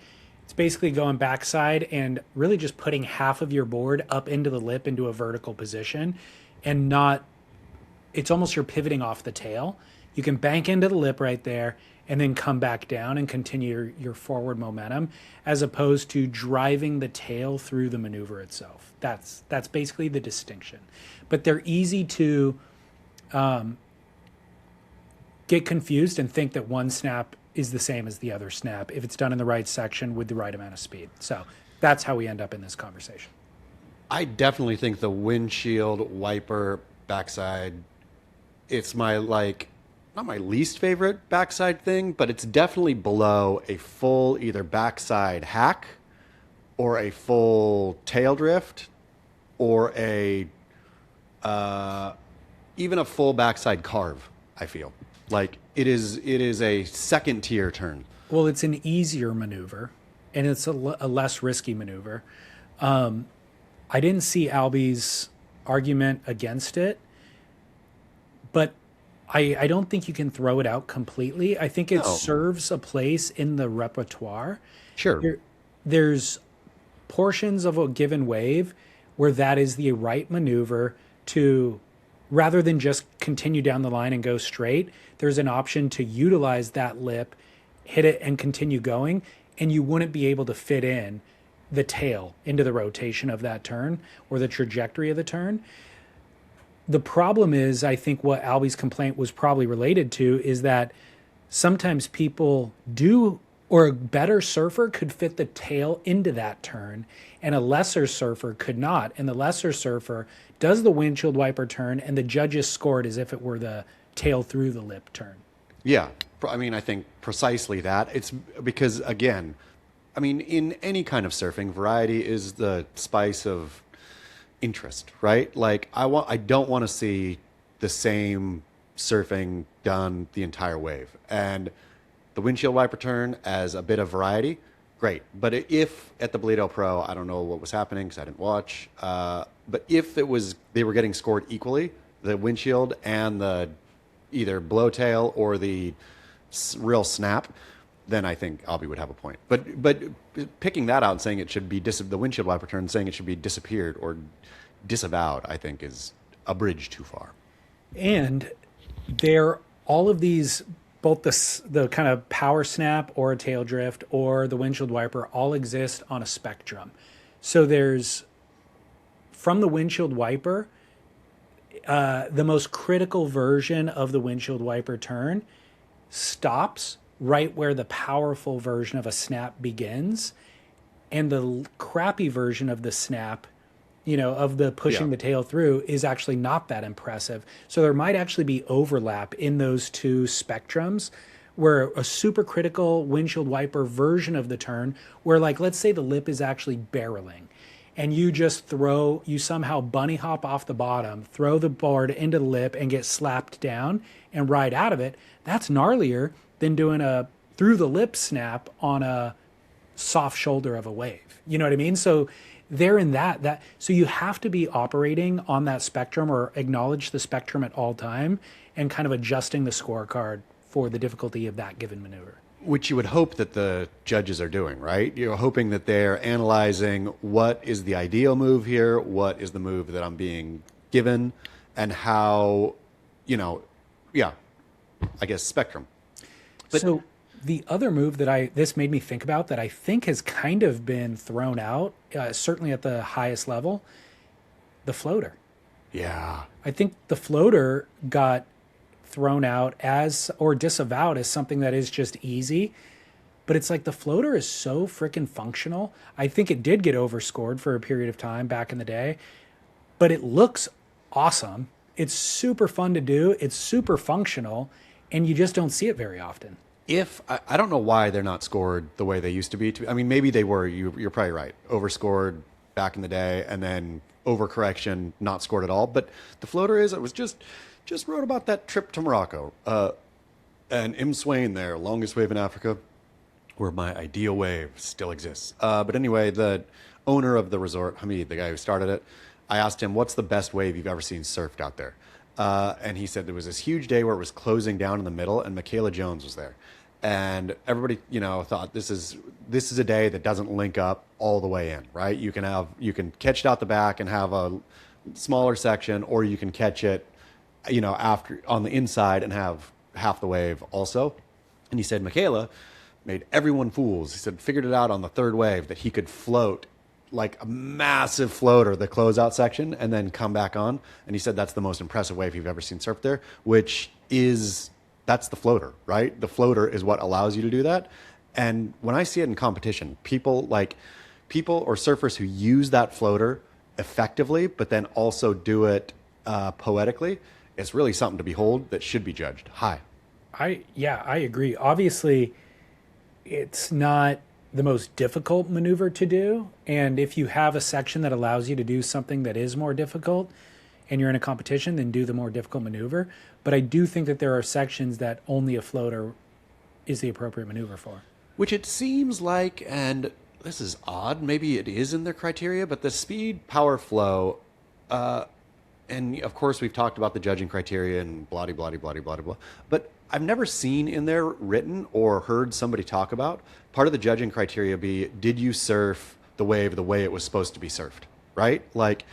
it's basically going backside and really just putting half of your board up into the lip into a vertical position and not it's almost you're pivoting off the tail. You can bank into the lip right there and then come back down and continue your forward momentum, as opposed to driving the tail through the maneuver itself. That's basically the distinction. But they're easy to get confused and think that one snap is the same as the other snap if it's done in the right section with the right amount of speed. So that's how we end up in this conversation. I definitely think the windshield wiper backside, it's my not my least favorite backside thing, but it's definitely below a full either backside hack or a full tail drift or a even a full backside carve. I feel like it is a second tier turn. Well, it's an easier maneuver and it's a less risky maneuver. I didn't see Albee's argument against it, but I don't think you can throw it out completely. I think it serves a place in the repertoire. Sure. There's portions of a given wave where that is the right maneuver to, rather than just continue down the line and go straight, there's an option to utilize that lip, hit it and continue going, and you wouldn't be able to fit in the tail into the rotation of that turn or the trajectory of the turn. The problem is, I think what Albee's complaint was probably related to is that sometimes people do, or a better surfer could fit the tail into that turn and a lesser surfer could not. And the lesser surfer does the windshield wiper turn and the judges score it as if it were the tail through the lip turn. Yeah. I mean, I think precisely that. It's because, again, I mean, in any kind of surfing, variety is the spice of interest, right? Like I don't want to see the same surfing done the entire wave. And the windshield wiper turn as a bit of variety, great. But if at the Bledo Pro, I don't know what was happening because I didn't watch, but if they were getting scored equally, the windshield and the either blowtail or the real snap, then I think Albee would have a point. But picking that out and saying it should be the windshield wiper turn, saying it should be disappeared or disavowed, I think is a bridge too far. And all of these, both the kind of power snap or a tail drift or the windshield wiper, all exist on a spectrum. So there's, from the windshield wiper, the most critical version of the windshield wiper turn stops right where the powerful version of a snap begins, and the crappy version of the snap, of the pushing the tail through, is actually not that impressive. So there might actually be overlap in those two spectrums, where a super critical windshield wiper version of the turn, where, like, let's say the lip is actually barreling and you somehow bunny hop off the bottom, throw the board into the lip and get slapped down and ride out of it. That's gnarlier than doing a through the lip snap on a soft shoulder of a wave. You know what I mean? So they're in so you have to be operating on that spectrum, or acknowledge the spectrum at all time, and kind of adjusting the scorecard for the difficulty of that given maneuver. Which you would hope that the judges are doing, right? You're hoping that they're analyzing what is the ideal move here, what is the move that I'm being given, and how, I guess spectrum. But so the other move this made me think about that I think has kind of been thrown out, certainly at the highest level, the floater. Yeah. I think the floater got thrown out or disavowed as something that is just easy, but it's like the floater is so freaking functional. I think it did get overscored for a period of time back in the day, but it looks awesome. It's super fun to do. It's super functional, and you just don't see it very often. I don't know why they're not scored the way they used to be. I mean, maybe they were. You're probably right. Overscored back in the day, and then overcorrection, not scored at all. But the floater it was just wrote about that trip to Morocco. And Im Swain there, longest wave in Africa, where my ideal wave still exists. But anyway, the owner of the resort, Hamid, the guy who started it, I asked him, what's the best wave you've ever seen surfed out there? And he said there was this huge day where it was closing down in the middle, and Mikala Jones was there. And everybody, thought this is a day that doesn't link up all the way in, right? You can catch it out the back and have a smaller section, or you can catch it after on the inside and have half the wave also. And he said Mikala made everyone fools. He said figured it out on the third wave that he could float like a massive floater, the closeout section, and then come back on. And he said that's the most impressive wave you've ever seen surf there, that's the floater, right? The floater is what allows you to do that. And when I see it in competition, people or surfers who use that floater effectively, but then also do it poetically, it's really something to behold that should be judged high. I agree. Obviously, it's not the most difficult maneuver to do. And if you have a section that allows you to do something that is more difficult and you're in a competition, then do the more difficult maneuver. But I do think that there are sections that only a floater is the appropriate maneuver for. Which it seems like, and this is odd, maybe it is in their criteria, but the speed, power, flow, and of course we've talked about the judging criteria and blah, blah, blah, blah, blah, blah. But I've never seen in there written or heard somebody talk about part of the judging criteria be, did you surf the wave the way it was supposed to be surfed, right? Like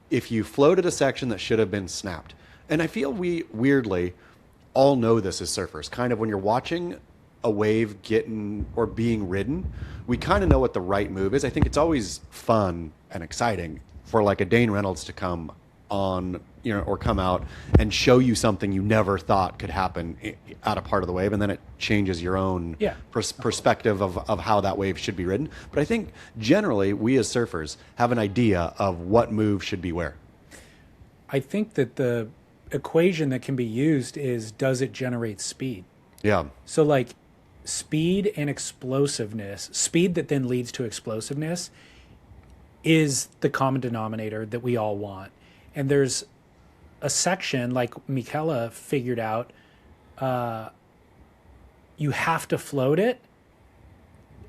if you floated a section that should have been snapped. And I feel we weirdly all know this as surfers, kind of when you're watching a wave getting or being ridden, we kind of know what the right move is. I think it's always fun and exciting for like a Dane Reynolds to come on, or come out and show you something you never thought could happen at a part of the wave, and then it changes your own perspective of how that wave should be ridden. But I think generally we as surfers have an idea of what move should be where. I think that the equation that can be used is, does it generate speed? Yeah. So like speed and explosiveness, speed that then leads to explosiveness, is the common denominator that we all want. And there's a section like Mikala figured out, you have to float it,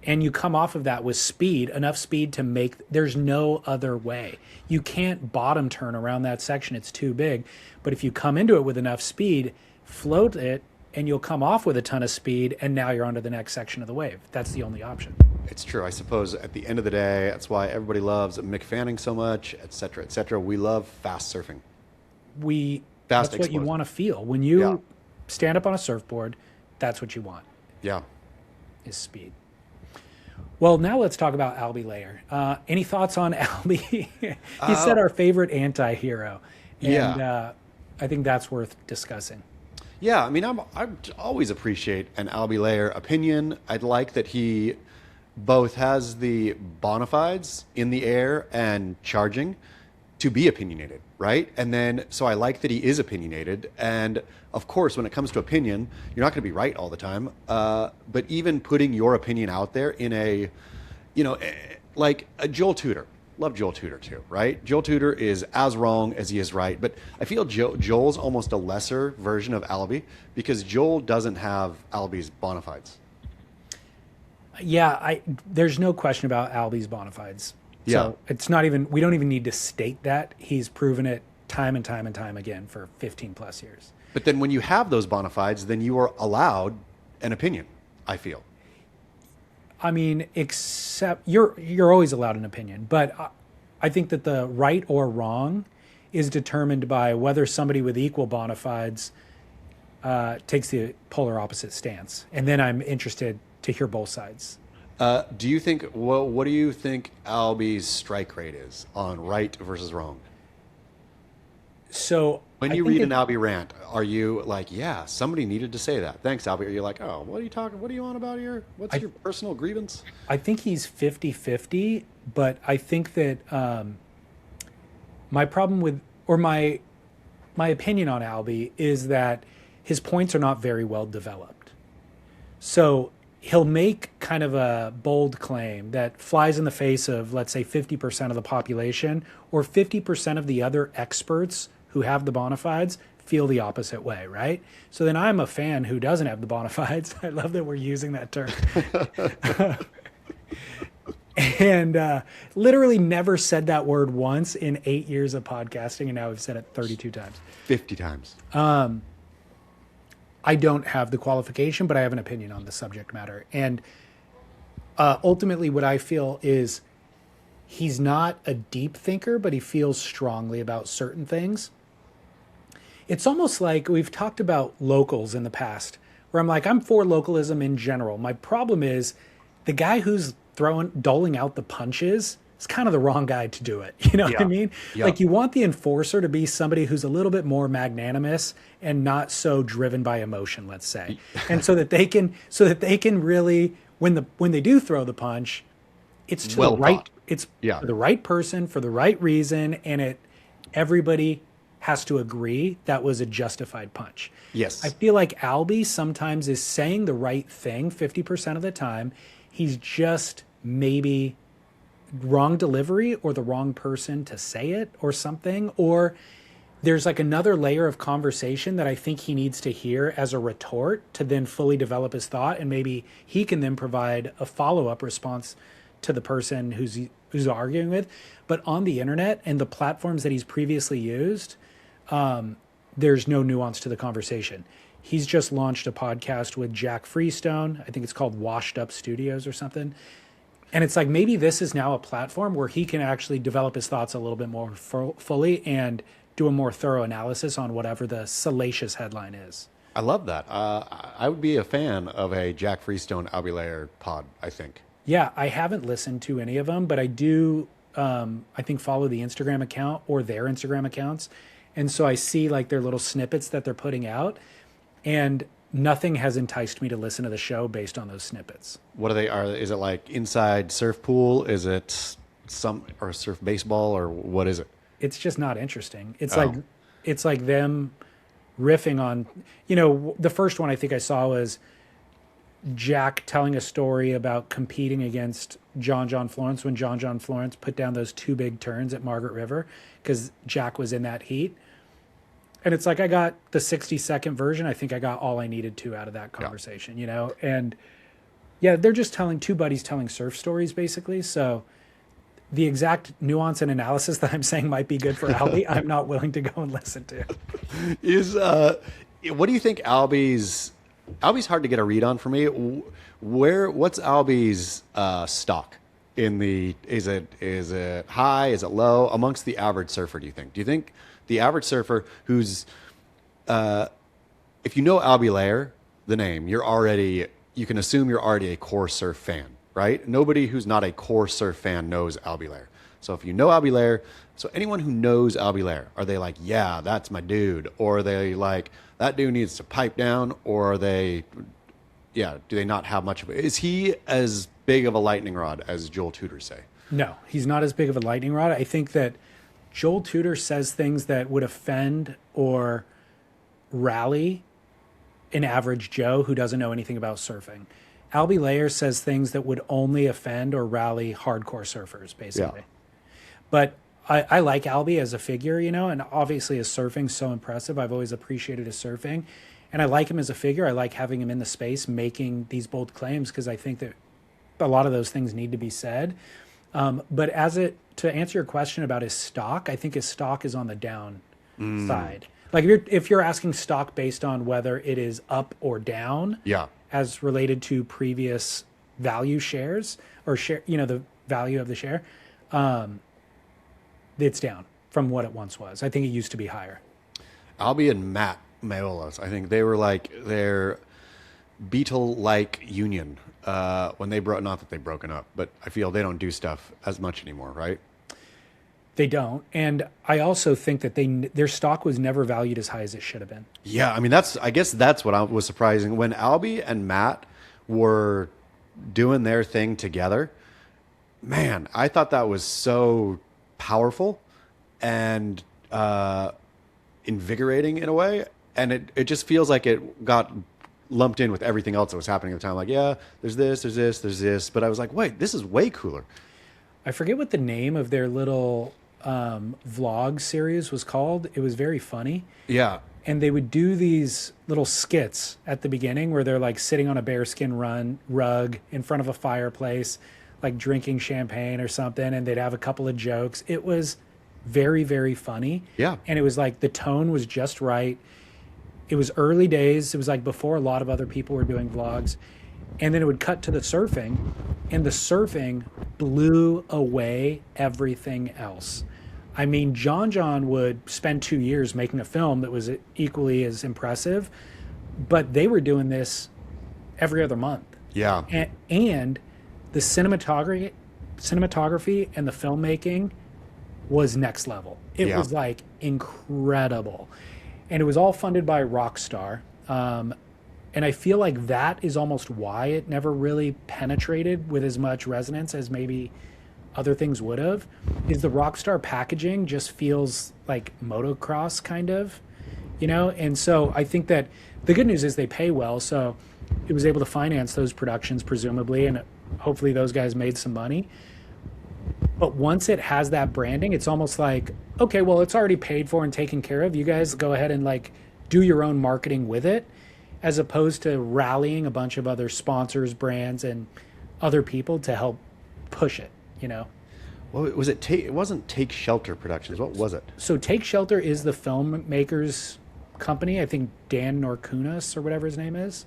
and you come off of that with speed, enough speed to make, there's no other way. You can't bottom turn around that section, it's too big. But if you come into it with enough speed, float it, and you'll come off with a ton of speed, and now you're onto the next section of the wave. That's the only option. It's true. I suppose at the end of the day, that's why everybody loves Mick Fanning so much, et cetera, et cetera. We love fast surfing. That's what you want to feel. When you stand up on a surfboard, that's what you want. Yeah. Is speed. Well, now let's talk about Albee Layer. Any thoughts on Albee? He said our favorite anti-hero. And I think that's worth discussing. Yeah, I mean, I always appreciate an Albee Layer opinion. I'd like that he both has the Bonafides in the air and charging to be opinionated, right? And then, so I like that he is opinionated. And of course, when it comes to opinion, you're not going to be right all the time. But even putting your opinion out there in a, like a Joel Tudor. Love Joel Tudor too, right? Joel Tudor is as wrong as he is right. But I feel Joel's almost a lesser version of Albee because Joel doesn't have Albee's Bonafides. Yeah, there's no question about Albee's Bonafides. Yeah. So it's not even, we don't even need to state that. He's proven it time and time and time again for 15 plus years. But then when you have those Bonafides, then you are allowed an opinion, I feel. I mean, except you're always allowed an opinion, but I think that the right or wrong is determined by whether somebody with equal Bonafides takes the polar opposite stance. And then I'm interested to hear both sides. Do you think, what do you think Albee's strike rate is on right versus wrong? So when you read an Albee rant, are you like, yeah, somebody needed to say that. Thanks, Albee. Or you're like, oh, what are you on about here? What's your personal grievance? I think he's 50-50, but I think that my problem with, or my opinion on Albee is that his points are not very well developed. So he'll make kind of a bold claim that flies in the face of, let's say, 50% of the population, or 50% of the other experts who have the Bonafides feel the opposite way, right? So then I'm a fan who doesn't have the Bonafides. I love that we're using that term. And literally never said that word once in 8 years of podcasting, and now we've said it 32 times. 50 times. I don't have the qualification, but I have an opinion on the subject matter. And ultimately what I feel is he's not a deep thinker, but he feels strongly about certain things. It's almost like we've talked about locals in the past, where I'm like, I'm for localism in general. My problem is the guy who's doling out the punches is kind of the wrong guy to do it. You know what I Yeah. mean? Yeah. Like you want the enforcer to be somebody who's a little bit more magnanimous and not so driven by emotion, let's say. And so that they can really, when they do throw the punch, it's to Well the right, thought. it's Yeah. for the right person for the right reason, and everybody has to agree that was a justified punch. Yes. I feel like Albee sometimes is saying the right thing 50% of the time. He's just maybe wrong delivery or the wrong person to say it or something. Or there's like another layer of conversation that I think he needs to hear as a retort to then fully develop his thought. And maybe he can then provide a follow-up response to the person who's arguing with. But on the internet and the platforms that he's previously used, there's no nuance to the conversation. He's just launched a podcast with Jack Freestone. I think it's called Washed Up Studios or something. And it's like maybe this is now a platform where he can actually develop his thoughts a little bit more fully and do a more thorough analysis on whatever the salacious headline is. I love that. I would be a fan of a Jack Freestone Albee Layer pod, I think. Yeah, I haven't listened to any of them, but I do, I think, follow the Instagram account or their Instagram accounts. And so I see like their little snippets that they're putting out. And nothing has enticed me to listen to the show based on those snippets. What are they? Is it like inside surf pool? Is it or surf baseball, or what is it? It's just not interesting. It's Oh. like them riffing on, the first one I think I saw was Jack telling a story about competing against John Florence when John Florence put down those 2 big turns at Margaret River because Jack was in that heat. And it's like I got the 60-second version. I think I got all I needed to out of that conversation, And yeah, they're just two buddies telling surf stories, basically. So the exact nuance and analysis that I'm saying might be good for Albee, I'm not willing to go and listen to. What do you think Albee's hard to get a read on for me. What's Albee's stock in is it high? Is it low amongst the average surfer? Do you think the average surfer who's, if you know Albee Layer, the name, you can assume you're already a core surf fan, right? Nobody who's not a core surf fan knows Albee Layer. So if you know Albee Layer, so anyone who knows Albee Layer, are they like, yeah, that's my dude? Or are they like, that dude needs to pipe down? Or are they, do they not have much of it? Is he as big of a lightning rod as Joel Tudor say? No, he's not as big of a lightning rod. I think that Joel Tudor says things that would offend or rally an average Joe who doesn't know anything about surfing. Albee Layer says things that would only offend or rally hardcore surfers, basically. Yeah. But I like Albee as a figure, and obviously his surfing's so impressive. I've always appreciated his surfing. And I like him as a figure. I like having him in the space making these bold claims because I think that a lot of those things need to be said. But to answer your question about his stock, I think his stock is on the down side. Like if you're asking stock based on whether it is up or down, as related to previous value shares or the value of the share, it's down from what it once was. I think it used to be higher. Albee and Matt Meola, I think they were like their Beatle-like union when they broke. Not that they've broken up, but I feel they don't do stuff as much anymore, right? They don't, and I also think that their stock was never valued as high as it should have been. Yeah, I mean I guess that's what was surprising when Albee and Matt were doing their thing together. Man, I thought that was so powerful and invigorating in a way, and it just feels like it got lumped in with everything else that was happening at the time. Like, yeah, there's this, but I was like, wait, this is way cooler. I forget what the name of their little vlog series was called. It was very funny. Yeah. And they would do these little skits at the beginning where they're like sitting on a bearskin rug in front of a fireplace, like drinking champagne or something, and they'd have a couple of jokes. It was very, very funny. Yeah. And it was like the tone was just right. It was early days. It was like before a lot of other people were doing vlogs. And then it would cut to the surfing, and the surfing blew away everything else. I mean, John would spend 2 years making a film that was equally as impressive, but they were doing this every other month. Yeah. And the cinematography and the filmmaking was next level. It was like incredible. And it was all funded by Rockstar. And I feel like that is almost why it never really penetrated with as much resonance as maybe other things would have, is the Rockstar packaging just feels like motocross kind of, you know? And so I think that the good news is they pay well. So it was able to finance those productions presumably, and hopefully those guys made some money. But once it has that branding, it's almost like, okay, well, it's already paid for and taken care of. You guys go ahead and like do your own marketing with it, as opposed to rallying a bunch of other sponsors, brands, and other people to help push it, you know? Well, was it? It wasn't Take Shelter Productions. What was it? So Take Shelter is the filmmakers company. I think Dan Norkunas or whatever his name is.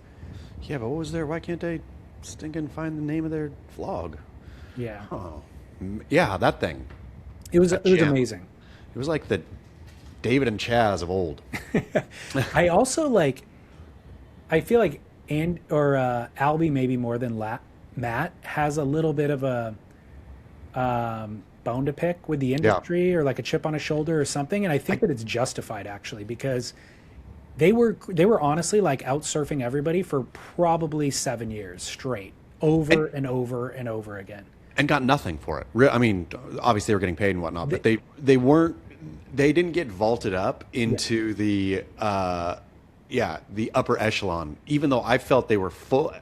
Yeah, but what was there? Why can't they stinking find the name of their vlog? Yeah. Oh, yeah, that thing. It was gem. amazing. It was like the David and Chaz of old. I also like, I feel like Albee maybe more than Matt has a little bit of a bone to pick with the industry, or like a chip on his shoulder or something. And I think that it's justified actually, because they were honestly like out surfing everybody for probably 7 years straight, over and over and over again. And got nothing for it. I mean, obviously they were getting paid and whatnot, but they didn't get vaulted up into the upper echelon, even though I felt they were full.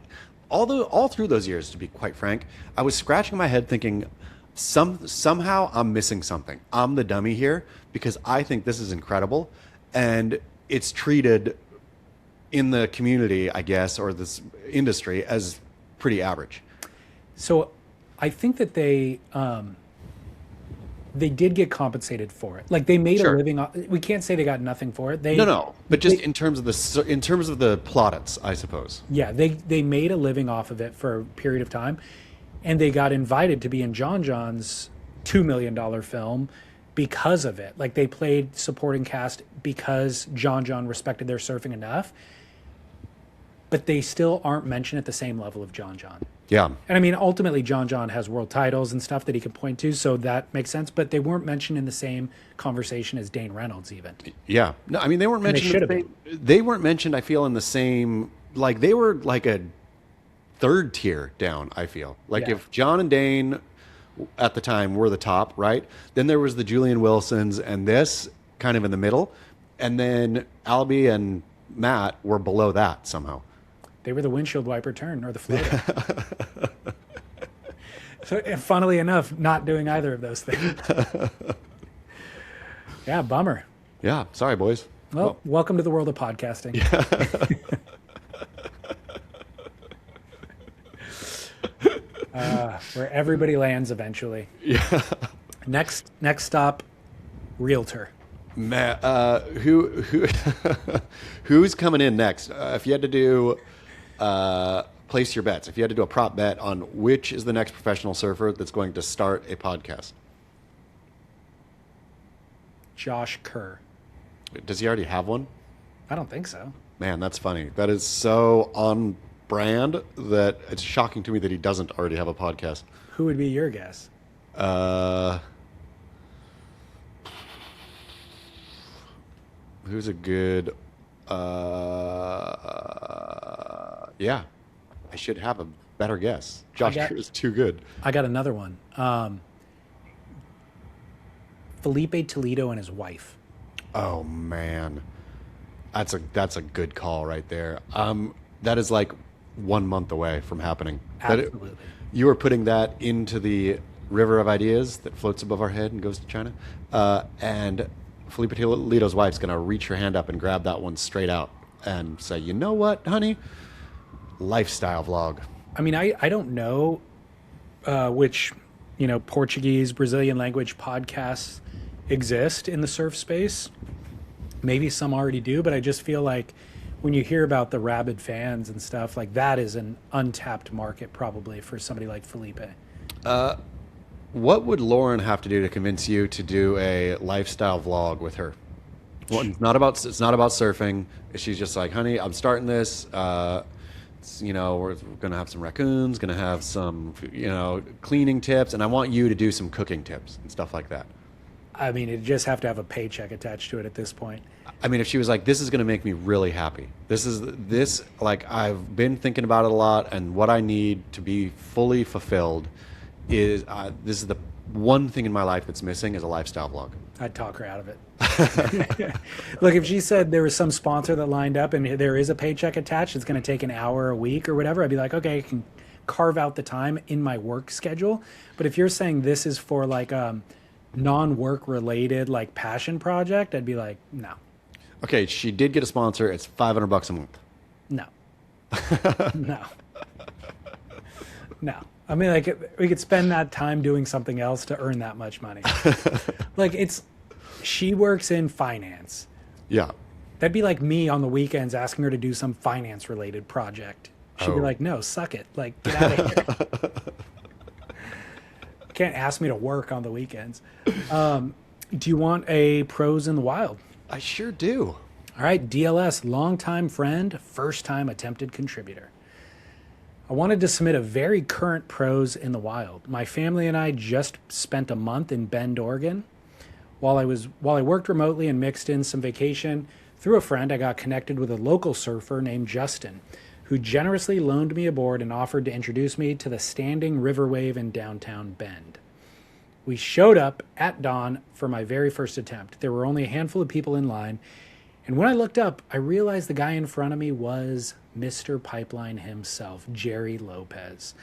All through those years, to be quite frank, I was scratching my head thinking, somehow I'm missing something. I'm the dummy here, because I think this is incredible, and it's treated in the community, I guess, or this industry, as pretty average. So I think that they did get compensated for it. Like they made a living. We can't say they got nothing for it. But just in terms of the plaudits, I suppose. Yeah, they made a living off of it for a period of time, and they got invited to be in John's $2 million film because of it. Like they played supporting cast because John respected their surfing enough, but they still aren't mentioned at the same level of John. Yeah. And I mean, ultimately, John has world titles and stuff that he can point to, so that makes sense. But they weren't mentioned in the same conversation as Dane Reynolds, even. Yeah. No, I mean, they weren't mentioned. They weren't mentioned, I feel, in the same. Like, they were like a third tier down, I feel. Like, if John and Dane at the time were the top, right? Then there was the Julian Wilsons and this kind of in the middle. And then Albee and Matt were below that somehow. They were the windshield wiper turn, or the floater. So, funnily enough, not doing either of those things. Yeah, bummer. Yeah, sorry, boys. Well, welcome to the world of podcasting. Where everybody lands eventually. Yeah. Next stop, realtor. Who's coming in next? If you had to do place your bets, if you had to do a prop bet on which is the next professional surfer that's going to start a podcast. Josh Kerr. Does he already have one? I don't think so. Man, that's funny. That is so on brand that it's shocking to me that he doesn't already have a podcast. Who would be your guess? Who's a good... yeah. I should have a better guess. Josh Kerr is too good. I got another one. Felipe Toledo and his wife. Oh, man. That's a good call right there. That is like 1 month away from happening. Absolutely. You are putting that into the river of ideas that floats above our head and goes to China. And Felipe Toledo's wife's going to reach her hand up and grab that one straight out and say, you know what, honey? Lifestyle vlog. I mean, I don't know which, Portuguese, Brazilian language podcasts exist in the surf space. Maybe some already do, but I just feel like when you hear about the rabid fans and stuff, like that is an untapped market probably for somebody like Felipe. What would Lauren have to do to convince you to do a lifestyle vlog with her? Well, it's not about surfing. She's just like, honey, I'm starting this. We're gonna have some raccoons, gonna have some, cleaning tips, and I want you to do some cooking tips and stuff like that. I mean, it'd just have to have a paycheck attached to it at this point. I mean, if she was like, this is gonna make me really happy. Like, I've been thinking about it a lot, and what I need to be fully fulfilled is this is the one thing in my life that's missing is a lifestyle vlog. I'd talk her out of it. Look, if she said there was some sponsor that lined up and there is a paycheck attached, it's going to take an hour a week or whatever, I'd be like, okay, I can carve out the time in my work schedule. But if you're saying this is for like non-work related, like passion project, I'd be like, no. Okay, she did get a sponsor. It's $500 a month. No. No. No. I mean, like, we could spend that time doing something else to earn that much money. Like, she works in finance. Yeah. That'd be like me on the weekends asking her to do some finance related project. She'd be like, no, suck it. Like, get out of here. Can't ask me to work on the weekends. Do you want a pros in the wild? I sure do. All right, DLS, longtime friend, first time attempted contributor. I wanted to submit a very current pros in the wild. My family and I just spent a month in Bend, Oregon. While I worked remotely and mixed in some vacation, through a friend, I got connected with a local surfer named Justin, who generously loaned me a board and offered to introduce me to the standing river wave in downtown Bend. We showed up at dawn for my very first attempt. There were only a handful of people in line, and when I looked up, I realized the guy in front of me was Mr. Pipeline himself, Gerry Lopez.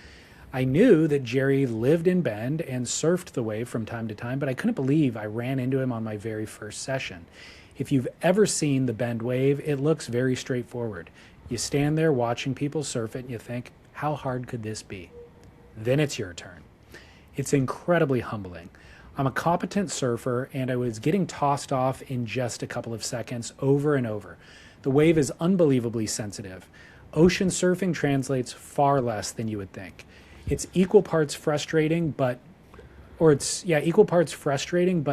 I knew that Gerry lived in Bend and surfed the wave from time to time, but I couldn't believe I ran into him on my very first session. If you've ever seen the Bend wave, it looks very straightforward. You stand there watching people surf it and you think, how hard could this be? Then it's your turn. It's incredibly humbling. I'm a competent surfer and I was getting tossed off in just a couple of seconds over and over. The wave is unbelievably sensitive. Ocean surfing translates far less than you would think. It's equal parts frustrating, but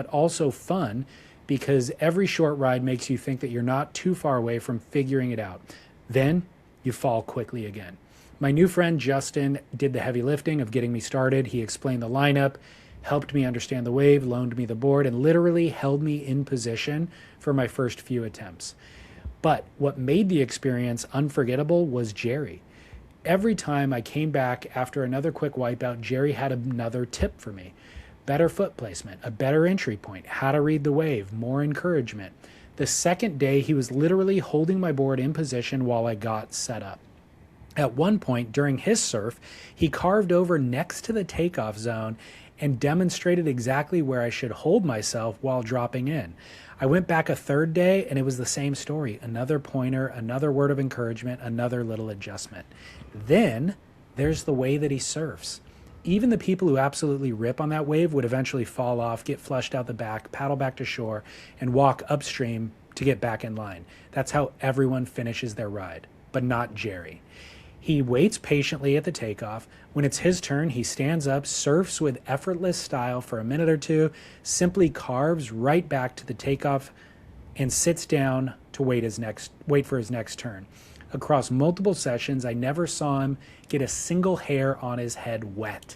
also fun because every short ride makes you think that you're not too far away from figuring it out. Then you fall quickly again. My new friend Justin did the heavy lifting of getting me started. He explained the lineup, helped me understand the wave, loaned me the board, and literally held me in position for my first few attempts. But what made the experience unforgettable was Gerry. Every time I came back after another quick wipeout, Gerry had another tip for me. Better foot placement, a better entry point, how to read the wave, more encouragement. The second day, he was literally holding my board in position while I got set up. At one point during his surf, he carved over next to the takeoff zone and demonstrated exactly where I should hold myself while dropping in. I went back a third day and it was the same story. Another pointer, another word of encouragement, another little adjustment. Then there's the way that he surfs. Even the people who absolutely rip on that wave would eventually fall off, get flushed out the back, paddle back to shore, and walk upstream to get back in line. That's how everyone finishes their ride, but not Gerry. He waits patiently at the takeoff. When it's his turn, he stands up, surfs with effortless style for a minute or two, simply carves right back to the takeoff, and sits down to wait for his next turn. Across multiple sessions, I never saw him get a single hair on his head wet.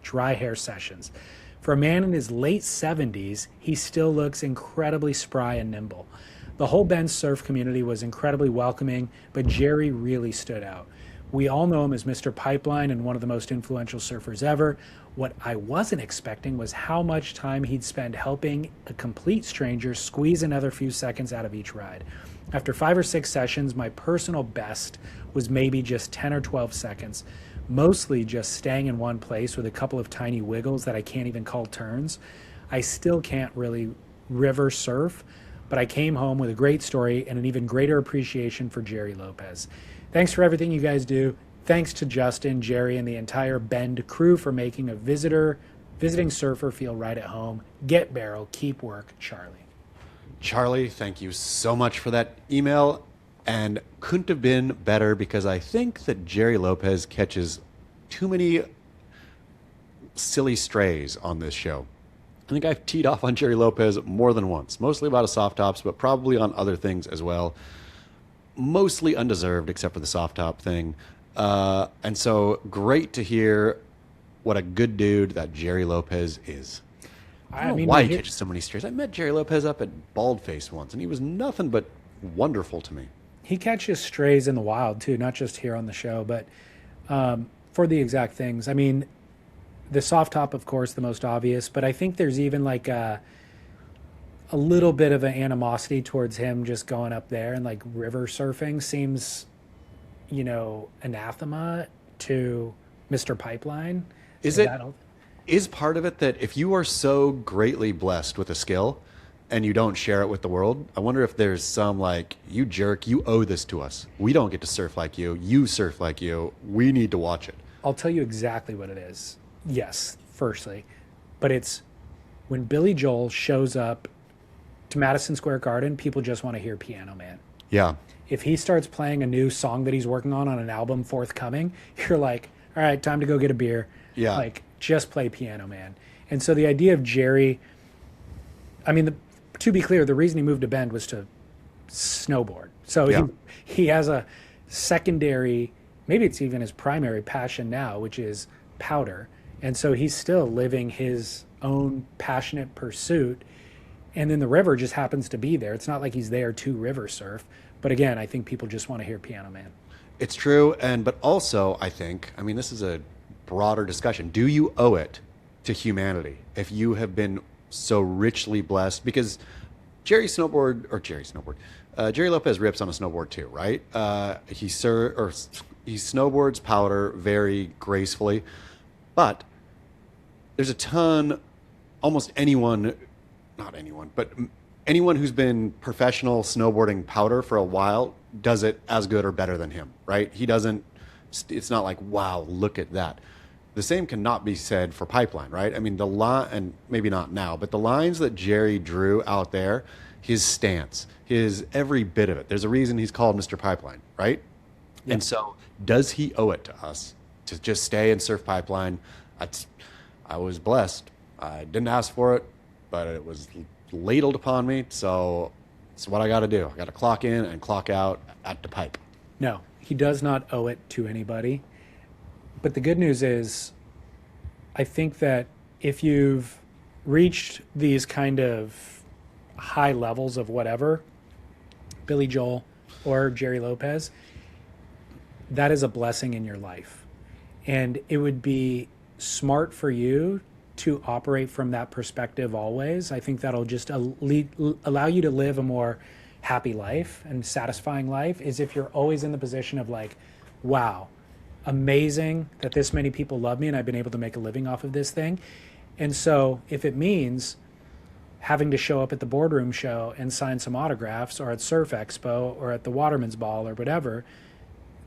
Dry hair sessions. For a man in his late 70s, he still looks incredibly spry and nimble. The whole Bend surf community was incredibly welcoming, but Gerry really stood out. We all know him as Mr. Pipeline and one of the most influential surfers ever. What I wasn't expecting was how much time he'd spend helping a complete stranger squeeze another few seconds out of each ride. After 5 or 6 sessions, my personal best was maybe just 10 or 12 seconds, mostly just staying in one place with a couple of tiny wiggles that I can't even call turns. I still can't really river surf, but I came home with a great story and an even greater appreciation for Gerry Lopez. Thanks for everything you guys do. Thanks to Justin, Gerry, and the entire Bend crew for making a visiting surfer feel right at home. Get barrel, keep work, Charlie. Charlie, thank you so much for that email, and couldn't have been better because I think that Gerry Lopez catches too many silly strays on this show. I think I've teed off on Gerry Lopez more than once, mostly about his soft tops, but probably on other things as well. Mostly undeserved, except for the soft top thing. And so great to hear what a good dude that Gerry Lopez is. I don't know why he catches so many strays. I met Gerry Lopez up at Baldface once, and he was nothing but wonderful to me. He catches strays in the wild, too, not just here on the show, but for the exact things. I mean, the soft top, of course, the most obvious, but I think there's even like a little bit of an animosity towards him just going up there, and like river surfing seems, you know, anathema to Mr. Pipeline. Is part of it that if you are so greatly blessed with a skill and you don't share it with the world, I wonder if there's some like, you jerk, you owe this to us. We don't get to surf like you surf like you. We need to watch it. I'll tell you exactly what it is. Yes, firstly. But it's when Billy Joel shows up to Madison Square Garden, people just want to hear Piano Man. Yeah. If he starts playing a new song that he's working on an album forthcoming, you're like, all right, time to go get a beer. Yeah. Like, just play Piano Man. And so the idea of Gerry, I mean, to be clear, the reason he moved to Bend was to snowboard. So he has a secondary, maybe it's even his primary passion now, which is powder. And so he's still living his own passionate pursuit. And then the river just happens to be there. It's not like he's there to river surf. But again, I think people just want to hear Piano Man. It's true. But also, I think, I mean, this is a broader discussion. Do you owe it to humanity if you have been so richly blessed? Because Gerry Lopez rips on a snowboard too, right? He snowboards powder very gracefully, but there's a ton, almost anyone, not anyone, but anyone who's been professional snowboarding powder for a while does it as good or better than him, right? He doesn't, it's not like, wow, look at that. The same cannot be said for Pipeline, right? I mean, the line, and maybe not now, but the lines that Gerry drew out there, his stance, his every bit of it. There's a reason he's called Mr. Pipeline, right? Yep. And so does he owe it to us to just stay and surf Pipeline? I was blessed. I didn't ask for it, but it was ladled upon me. So it's what I got to do. I got to clock in and clock out at the pipe. No, he does not owe it to anybody. But the good news is, I think that if you've reached these kind of high levels of whatever, Billy Joel or Gerry Lopez, that is a blessing in your life. And it would be smart for you to operate from that perspective always. I think that'll just allow you to live a more happy life and satisfying life, is if you're always in the position of like, wow, amazing that this many people love me and I've been able to make a living off of this thing. And so if it means having to show up at the boardroom show and sign some autographs, or at Surf Expo, or at the Waterman's Ball, or whatever,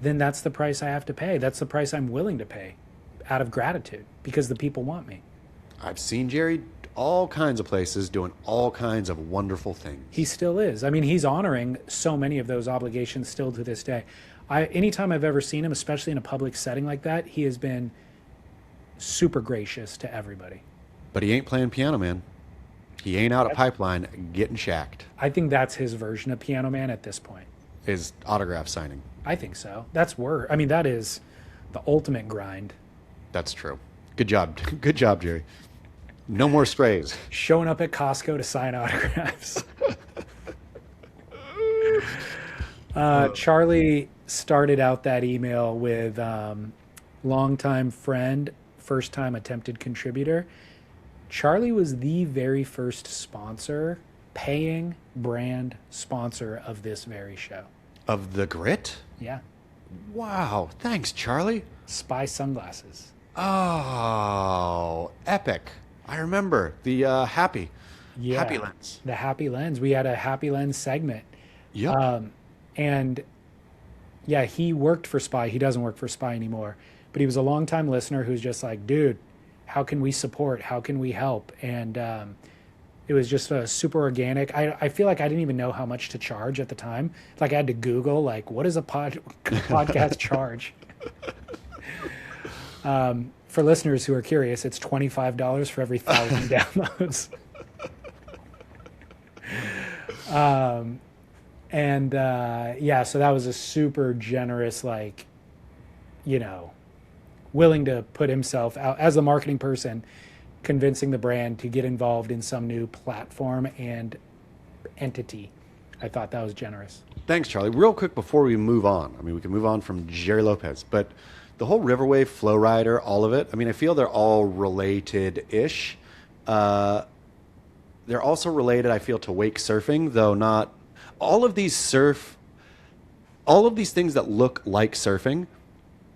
then that's the price I have to pay. That's the price I'm willing to pay out of gratitude, because the people want me. I've seen Gerry all kinds of places doing all kinds of wonderful things. He still is. I mean, he's honoring so many of those obligations still to this day. Anytime I've ever seen him, especially in a public setting like that, he has been super gracious to everybody. But he ain't playing Piano Man. He ain't out at Pipeline getting shacked. I think that's his version of Piano Man at this point. His autograph signing. I think so. I mean, that is the ultimate grind. That's true. Good job. Good job, Gerry. No more strays. Showing up at Costco to sign autographs. Charlie started out that email with longtime friend, first time attempted contributor. Charlie was the very first sponsor, paying brand sponsor of this very show. Of the Grit? Yeah. Wow. Thanks, Charlie. Spy sunglasses. Oh, epic. I remember the Happy Lens. The Happy Lens. We had a Happy Lens segment. Yeah. And yeah, he worked for Spy. He doesn't work for Spy anymore. But he was a longtime listener who's just like, dude, how can we support? How can we help? And it was just a super organic. I feel like I didn't even know how much to charge at the time. Like I had to Google, like, what does a podcast charge? for listeners who are curious, it's $25 for every 1,000 downloads. Yeah, so that was a super generous, like, you know, willing to put himself out as a marketing person, convincing the brand to get involved in some new platform and entity. I thought that was generous. Thanks, Charlie. Real quick before we move on, I mean, we can move on from Gerry Lopez, but the whole Riverwave, Flow Rider, all of it, I mean, I feel they're all related-ish. They're also related, I feel, to wake surfing, though not all of these things that look like surfing,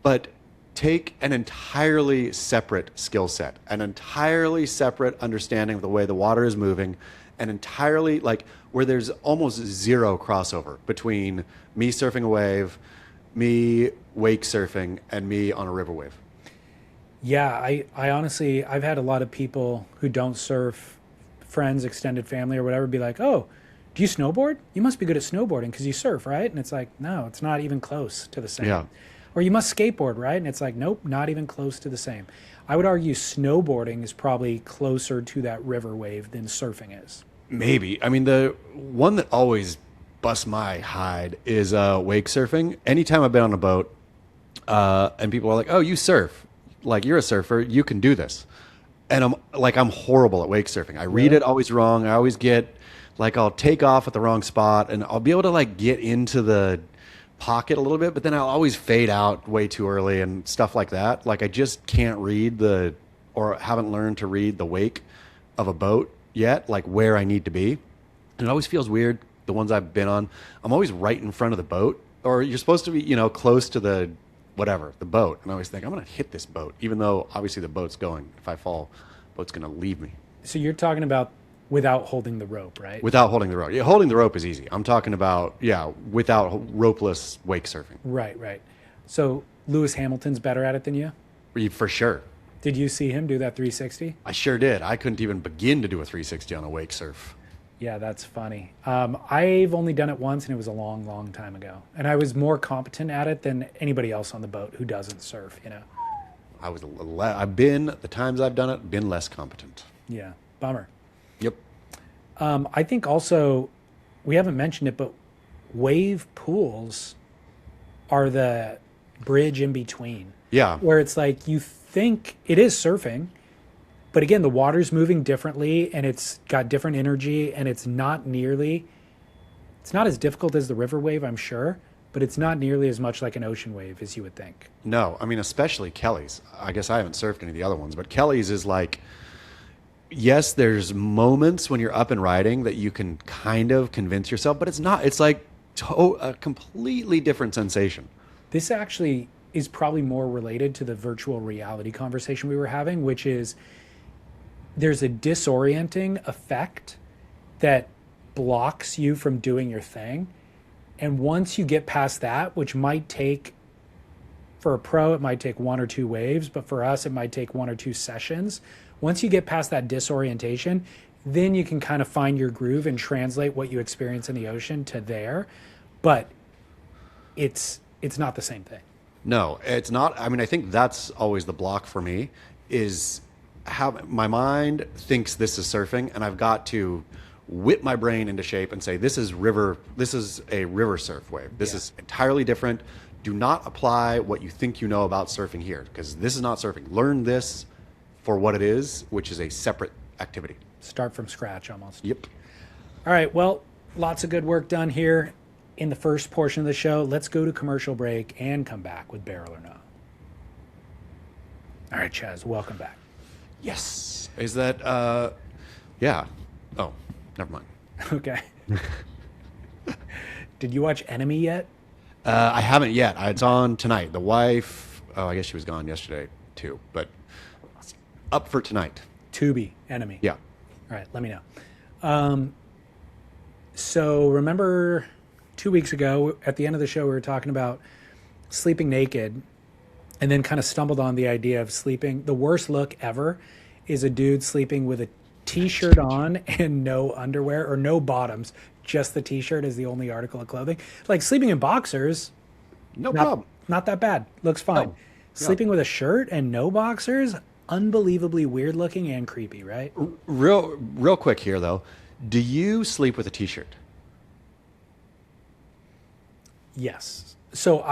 but take an entirely separate skill set, an entirely separate understanding of the way the water is moving, and entirely like where there's almost zero crossover between me surfing a wave, me wake surfing, and me on a river wave. Yeah, I honestly, I've had a lot of people who don't surf, friends, extended family or whatever, be like, oh, do you snowboard? You must be good at snowboarding because you surf, right? And it's like, no, it's not even close to the same. Yeah. Or you must skateboard, right? And it's like, nope, not even close to the same. I would argue snowboarding is probably closer to that river wave than surfing is. Maybe. I mean, the one that always busts my hide is wake surfing. Anytime I've been on a boat and people are like, oh, you surf. Like, you're a surfer. You can do this. And I'm horrible at wake surfing. I read it always wrong. I always get, like, I'll take off at the wrong spot and I'll be able to, like, get into the pocket a little bit, but then I'll always fade out way too early and stuff like that. Like, I just can't read or haven't learned to read the wake of a boat yet, like where I need to be. And it always feels weird. The ones I've been on, I'm always right in front of the boat, or you're supposed to be, close to the boat. And I always think I'm going to hit this boat, even though obviously the boat's going. If I fall, the boat's going to leave me. So you're talking about without holding the rope, right? Without holding the rope. Yeah, holding the rope is easy. I'm talking about, without ropeless wake surfing. Right. So Lewis Hamilton's better at it than you? For sure. Did you see him do that 360? I sure did. I couldn't even begin to do a 360 on a wake surf. Yeah, that's funny. I've only done it once, and it was a long, long time ago. And I was more competent at it than anybody else on the boat who doesn't surf, The times I've done it, been less competent. Yeah, bummer. Yep. I think also, we haven't mentioned it, but wave pools are the bridge in between. Yeah. Where it's like you think it is surfing, but again, the water's moving differently and it's got different energy, and it's not as difficult as the river wave, I'm sure, but it's not nearly as much like an ocean wave as you would think. No, I mean, especially Kelly's. I guess I haven't surfed any of the other ones, but Kelly's is like, yes, there's moments when you're up and riding that you can kind of convince yourself, but it's not. It's like a completely different sensation. This actually is probably more related to the virtual reality conversation we were having, which is there's a disorienting effect that blocks you from doing your thing. And once you get past that, which might take, for a pro, it might take 1 or 2 waves, but for us, it might take 1 or 2 sessions. Once you get past that disorientation, then you can kind of find your groove and translate what you experience in the ocean to there. But it's not the same thing. No, it's not. I mean, I think that's always the block for me, is how my mind thinks this is surfing, and I've got to whip my brain into shape and say, this is a river surf wave. This is entirely different. Do not apply what you think you know about surfing here, because this is not surfing. Learn this for what it is, which is a separate activity. Start from scratch almost. Yep. All right, well, lots of good work done here in the first portion of the show. Let's go to commercial break and come back with Barrel or Not. All right, Chaz, welcome back. Yes. Is that, yeah. Oh, never mind. Okay. Did you watch Enemy yet? I haven't yet. It's on tonight. The wife, I guess she was gone yesterday too, but up for tonight. Tubi, Enemy. Yeah. All right, let me know. So remember 2 weeks ago at the end of the show, we were talking about sleeping naked, and then kind of stumbled on the idea of sleeping. The worst look ever is a dude sleeping with a t-shirt on and no underwear or no bottoms. Just the t-shirt is the only article of clothing. Like sleeping in boxers. No problem. Not that bad. Looks fine. No. Sleeping with a shirt and no boxers, unbelievably weird looking and creepy, right? Real quick here though, do you sleep with a t-shirt? Yes. So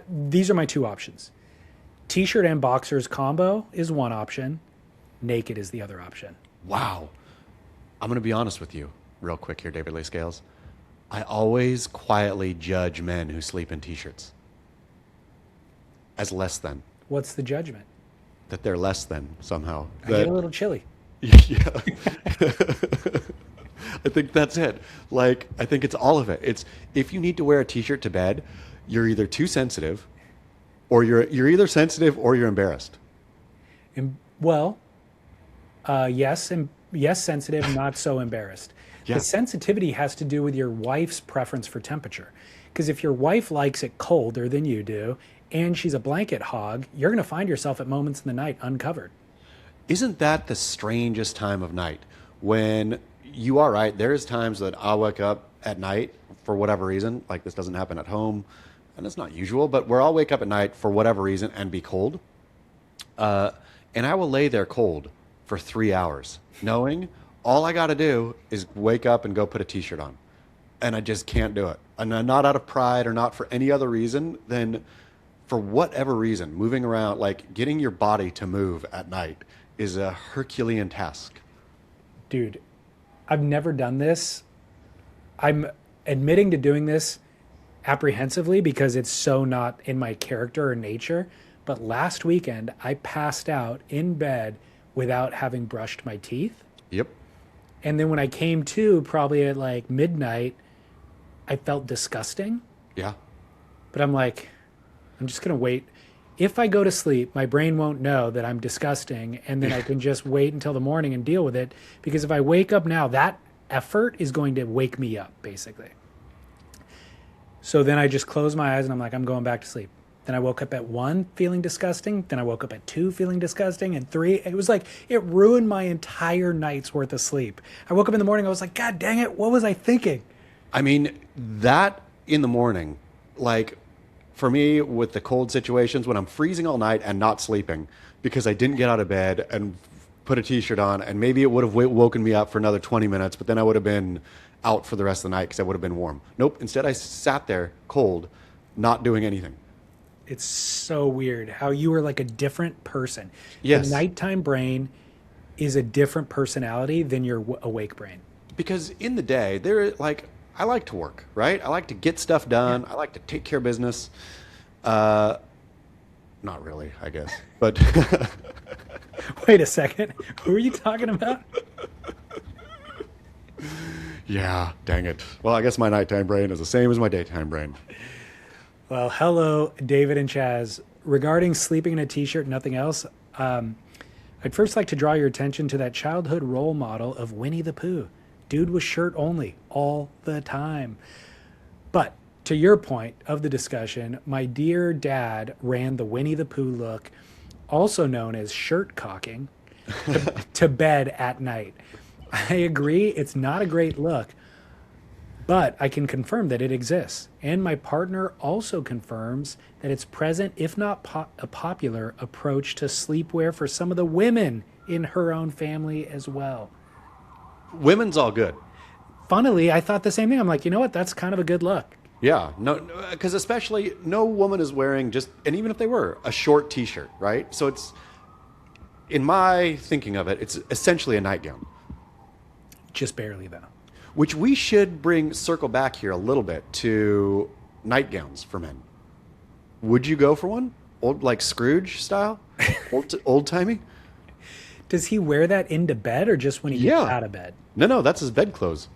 these are my two options. T-shirt and boxers combo is one option. Naked is the other option. Wow. I'm going to be honest with you real quick here, David Lee Scales. I always quietly judge men who sleep in t-shirts as less than. What's the judgment? That they're less than somehow. I get a little chilly. Yeah. I think that's it. Like, I think it's all of it. It's if you need to wear a t-shirt to bed, you're either too sensitive or you're either sensitive or you're embarrassed. Well, yes, sensitive, not so embarrassed. Yeah. The sensitivity has to do with your wife's preference for temperature. Because if your wife likes it colder than you do, and she's a blanket hog, you're going to find yourself at moments in the night uncovered. Isn't that the strangest time of night? When you are right, there's times that I'll wake up at night for whatever reason, like this doesn't happen at home, and it's not usual, but where I'll wake up at night for whatever reason and be cold. And I will lay there cold for 3 hours, knowing all I got to do is wake up and go put a t-shirt on. And I just can't do it. And not out of pride or not for any other reason than for whatever reason, moving around, like getting your body to move at night is a Herculean task. Dude, I've never done this. I'm admitting to doing this apprehensively because it's so not in my character or nature. But last weekend, I passed out in bed without having brushed my teeth. Yep. And then when I came to, probably at like midnight, I felt disgusting. Yeah. But I'm like, I'm just going to wait. If I go to sleep, my brain won't know that I'm disgusting, and then I can just wait until the morning and deal with it. Because if I wake up now, that effort is going to wake me up, basically. So then I just close my eyes and I'm like, I'm going back to sleep. Then I woke up at 1 feeling disgusting. Then I woke up at 2 feeling disgusting. And 3, it was like, it ruined my entire night's worth of sleep. I woke up in the morning, I was like, God dang it, what was I thinking? I mean, that in the morning, like for me with the cold situations when I'm freezing all night and not sleeping because I didn't get out of bed and put a t-shirt on, and maybe it would have woken me up for another 20 minutes, but then I would have been out for the rest of the night because I would have been warm. Nope. Instead, I sat there cold, not doing anything. It's so weird how you are like a different person. Yes. The nighttime brain is a different personality than your awake brain. Because in the day, I like to work, right? I like to get stuff done. Yeah. I like to take care of business. Not really, I guess. But wait a second. Who are you talking about? Yeah, dang it. Well, I guess my nighttime brain is the same as my daytime brain. Well, hello, David and Chaz. Regarding sleeping in a t-shirt and nothing else, I'd first like to draw your attention to that childhood role model of Winnie the Pooh. Dude was shirt only all the time. But to your point of the discussion, my dear dad ran the Winnie the Pooh look, also known as shirt cocking, to bed at night. I agree, it's not a great look, but I can confirm that it exists. And my partner also confirms that it's present, if not a popular approach to sleepwear for some of the women in her own family as well. Women's all good. Funnily, I thought the same thing. I'm like, you know what? That's kind of a good look. Yeah, no, because especially no woman is wearing and even if they were, a short t-shirt, right? So it's, in my thinking of it, it's essentially a nightgown. Just barely, though. Which we should circle back here a little bit to nightgowns for men. Would you go for one? Like Scrooge style? Old-timey? Does he wear that into bed or just when he gets out of bed? No, that's his bedclothes.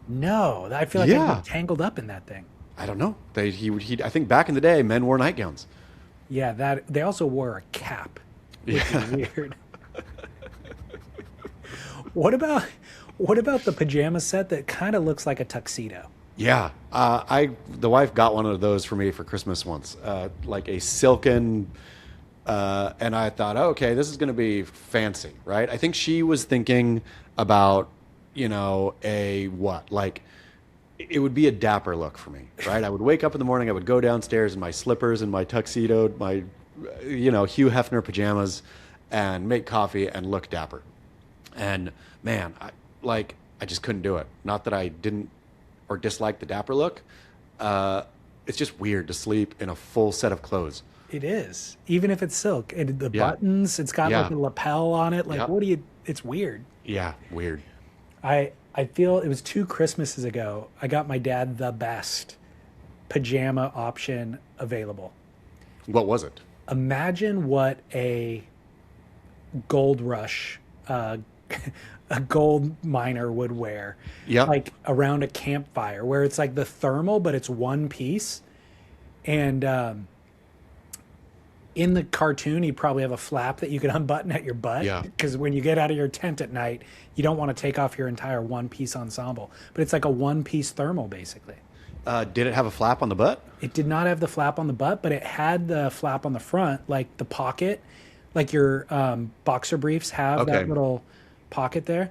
No, I feel like I'd be tangled up in that thing. I don't know. I think back in the day, men wore nightgowns. Yeah, they also wore a cap, which is weird. What about the pajama set that kind of looks like a tuxedo? Yeah, the wife got one of those for me for Christmas once, like a silken. And I thought, okay, this is going to be fancy, right? I think she was thinking about, it would be a dapper look for me, right? I would wake up in the morning, I would go downstairs in my slippers and my tuxedo, my Hugh Hefner pajamas and make coffee and look dapper. And man, I just couldn't do it. Not that I didn't or disliked the dapper look. It's just weird to sleep in a full set of clothes. It is, even if it's silk. And the Yeah. buttons, it's got Yeah. like a lapel on it. Like, Yeah. it's weird. Yeah, weird. I feel it was 2 Christmases ago, I got my dad the best pajama option available. What was it? Imagine what a gold rush, a gold miner would wear. Yep. Like around a campfire, where it's like the thermal, but it's one piece. And in the cartoon, you probably have a flap that you can unbutton at your butt. Yeah. Because when you get out of your tent at night, you don't want to take off your entire one-piece ensemble. But it's like a one-piece thermal, basically. Did it have a flap on the butt? It did not have the flap on the butt, but it had the flap on the front, like the pocket, like your boxer briefs have Okay. that little pocket there.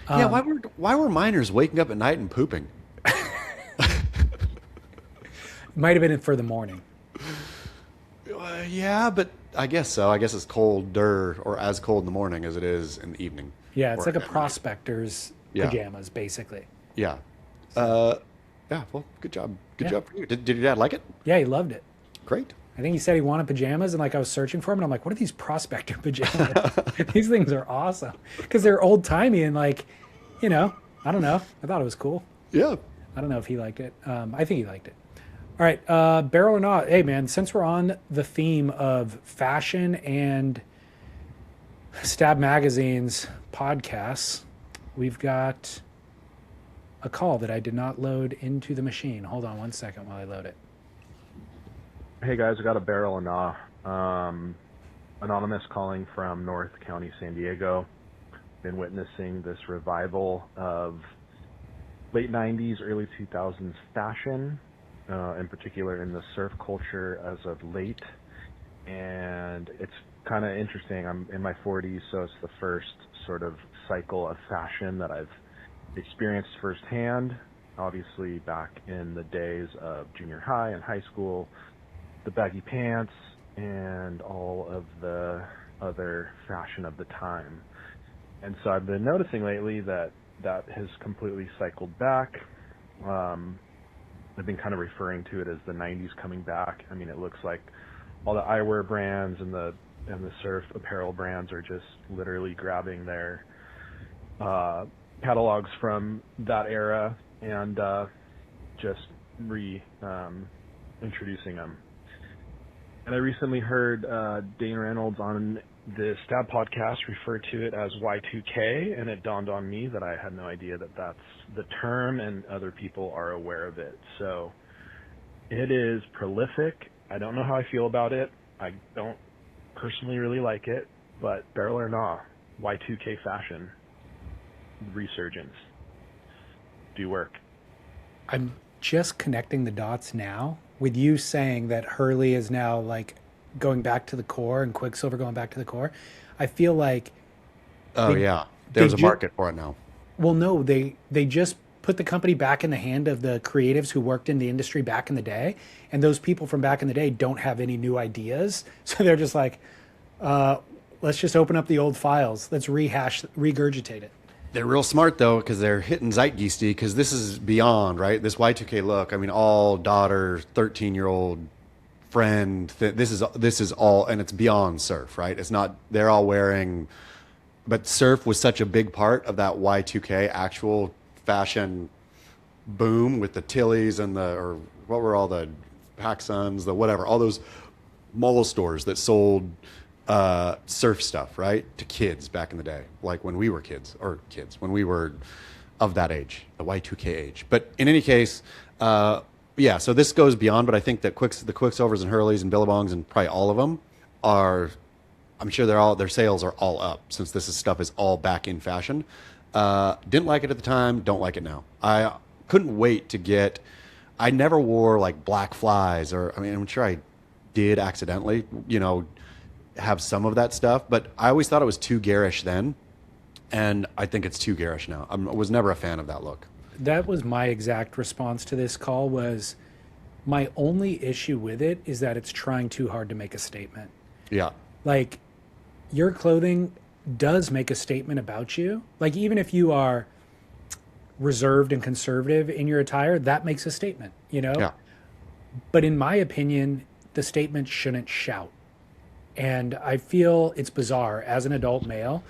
Yeah. Why were miners waking up at night and pooping? Might have been for the morning. Yeah, but I guess so. I guess it's colder or as cold in the morning as it is in the evening. Yeah, it's Or like a at night. prospector's Yeah. pajamas, basically. Yeah. Yeah. Well, good job. Good Yeah. job for you. Did your dad like it? Yeah, he loved it. Great. I think he said he wanted pajamas, and like I was searching for them, and I'm like, what are these prospector pajamas? These things are awesome because they're old timey and like, I don't know. I thought it was cool. Yeah. I don't know if he liked it. I think he liked it. All right, barrel or not? Hey, man, since we're on the theme of fashion and Stab Magazine's podcasts, we've got a call that I did not load into the machine. Hold on one second while I load it. Hey guys, I got a barrel and anonymous calling from North County, San Diego. Been witnessing this revival of late 90s, early 2000s fashion, in particular in the surf culture as of late. And it's kind of interesting. I'm in my 40s, so it's the first sort of cycle of fashion that I've experienced firsthand. Obviously, back in the days of junior high and high school, the baggy pants and all of the other fashion of the time. And so I've been noticing lately that has completely cycled back. I've been kind of referring to it as the 90s coming back. I mean, it looks like all the eyewear brands and the surf apparel brands are just literally grabbing their catalogs from that era and just introducing them. And I recently heard Dane Reynolds on the Stab podcast refer to it as Y2K, and it dawned on me that I had no idea that that's the term and other people are aware of it. So it is prolific. I don't know how I feel about it. I don't personally really like it, but barrel or nah, Y2K fashion resurgence. Do work. I'm just connecting the dots now with you saying that Hurley is now like going back to the core and Quicksilver going back to the core. I feel like there's a market for it now. Well, no, they just put the company back in the hand of the creatives who worked in the industry back in the day, and those people from back in the day don't have any new ideas, so they're just like, let's just open up the old files, let's regurgitate it. They're real smart though, because they're hitting zeitgeisty. Because this is beyond right. This Y2K look. I mean, all daughter, 13-year-old friend. This is all, and it's beyond surf, right? It's not. They're all wearing, but surf was such a big part of that Y2K actual fashion boom with the Tillies and or what were all the PacSuns, the whatever, all those mall stores that sold surf stuff, right, to kids back in the day, like when we were when we were of that age, the Y2K age. But in any case, so this goes beyond, but I think that the Quicksilvers and Hurleys and Billabongs and probably all of them are, I'm sure their sales are all up since stuff is all back in fashion. Didn't like it at the time, don't like it now. I couldn't wait to get, I never wore like black flies I'm sure I did accidentally, have some of that stuff, but I always thought it was too garish then, and I think it's too garish now. I was never a fan of that look. That was my exact response to this call. Was my only issue with it is that it's trying too hard to make a statement. Yeah. Like, your clothing does make a statement about you. Like, even if you are reserved and conservative in your attire, that makes a statement, you know? Yeah. But in my opinion, the statement shouldn't shout. And I feel it's bizarre as an adult male,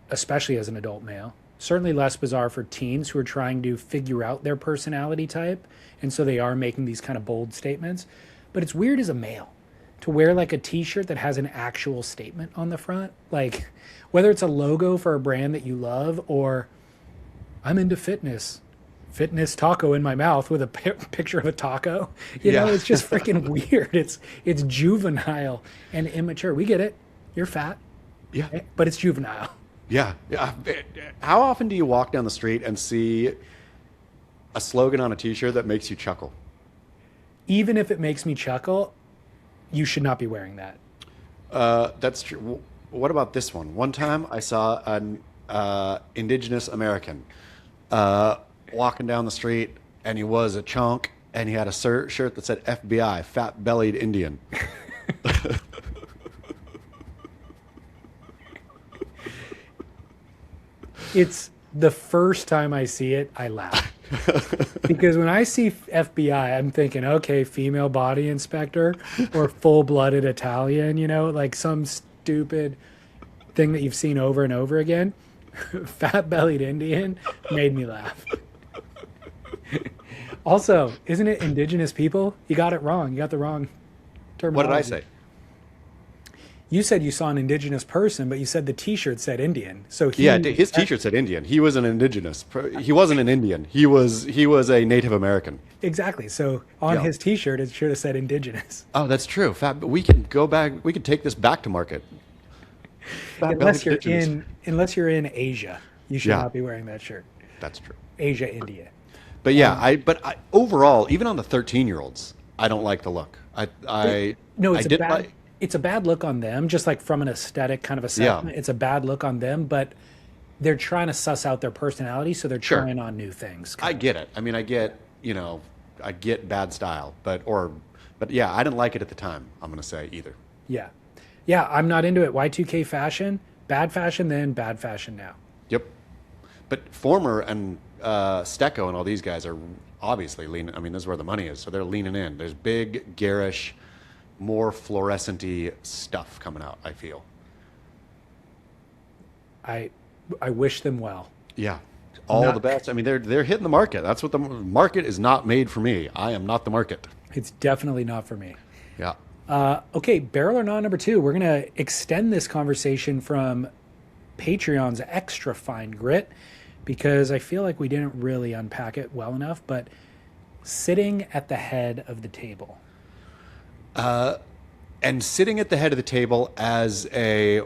especially as an adult male. Certainly less bizarre for teens who are trying to figure out their personality type. And so they are making these kind of bold statements. But it's weird as a male to wear like a t-shirt that has an actual statement on the front. Like, whether it's a logo for a brand that you love, or I'm into fitness taco in my mouth with a picture of a taco. You know, it's just freaking weird. It's juvenile and immature. We get it. You're fat. Yeah. But it's juvenile. Yeah. Yeah. How often do you walk down the street and see a slogan on a t-shirt that makes you chuckle? Even if it makes me chuckle, you should not be wearing that. That's true. What about this one? One time I saw an indigenous American walking down the street, and he was a chunk, and he had a shirt that said FBI, fat bellied Indian. It's the first time I see it, I laugh. Because when I see FBI, I'm thinking, okay, female body inspector or full-blooded Italian, you know, like some stupid thing that you've seen over and over again. Fat-bellied Indian made me laugh. Also, isn't it indigenous people? You got it wrong. You got the wrong terminology. What did I say? You said you saw an indigenous person, but you said the T-shirt said Indian. So his T-shirt said Indian. He was an indigenous. He wasn't an Indian. He was a Native American. Exactly. So on his T-shirt, it should have said indigenous. Oh, that's true. We can go back. We can take this back to market. Unless you're in Asia, you should not be wearing that shirt. That's true. Asia, India. But yeah, overall, even on the 13-year-olds, I don't like the look. It's a bad look on them, just like from an aesthetic kind of assessment. It's a bad look on them, but they're trying to suss out their personality, so they're trying on new things. I get it. I mean, I get bad style, but yeah, I didn't like it at the time, I'm going to say either. Yeah. Yeah, I'm not into it. Y2K fashion, bad fashion then, bad fashion now. Yep. But Former and Stecco and all these guys are obviously leaning. I mean, this is where the money is, so they're leaning in. There's big, garish, more fluorescent-y stuff coming out, I feel. I wish them well. Yeah. The best. I mean, they're hitting the market. That's what the market is not made for me. I am not the market. It's definitely not for me. Yeah. Okay, barrel or not number 2. We're going to extend this conversation from Patreon's extra fine grit, because I feel like we didn't really unpack it well enough, but sitting at the head of the table. And sitting at the head of the table as a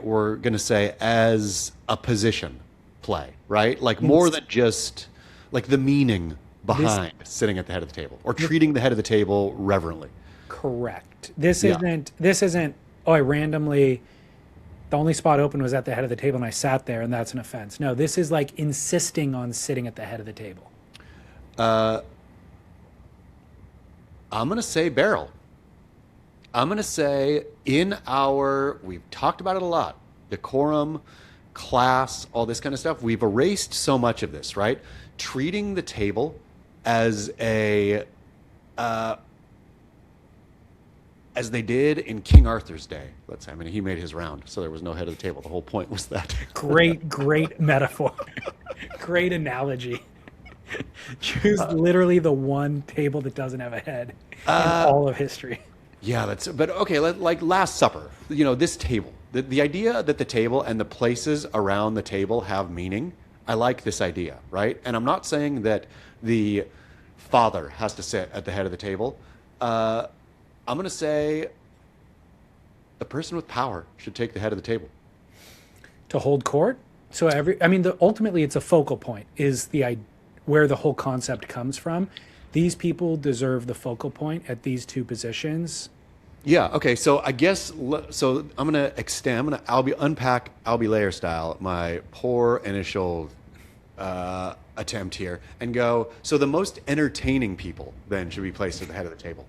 position play, right? Like more than just like the meaning behind sitting at the head of the table, or treating the head of the table reverently. Correct. This isn't, I randomly, the only spot open was at the head of the table and I sat there and that's an offense. No, this is like insisting on sitting at the head of the table. I'm going to say barrel. I'm going to say we've talked about it a lot, decorum, class, all this kind of stuff. We've erased so much of this, right? Treating the table as as they did in King Arthur's day. Let's say, I mean, he made his round, so there was no head of the table. The whole point was that. Great metaphor. Great analogy. Choose literally the one table that doesn't have a head in all of history. Yeah, but okay, like Last Supper, this table, the idea that the table and the places around the table have meaning, I like this idea, right? And I'm not saying that the father has to sit at the head of the table. I'm going to say the person with power should take the head of the table. To hold court? So ultimately it's a focal point, is where the whole concept comes from. These people deserve the focal point at these two positions. Yeah. Okay. So I guess I'm going to unpack Albee Layer style my poor initial attempt here and go. So the most entertaining people then should be placed at the head of the table.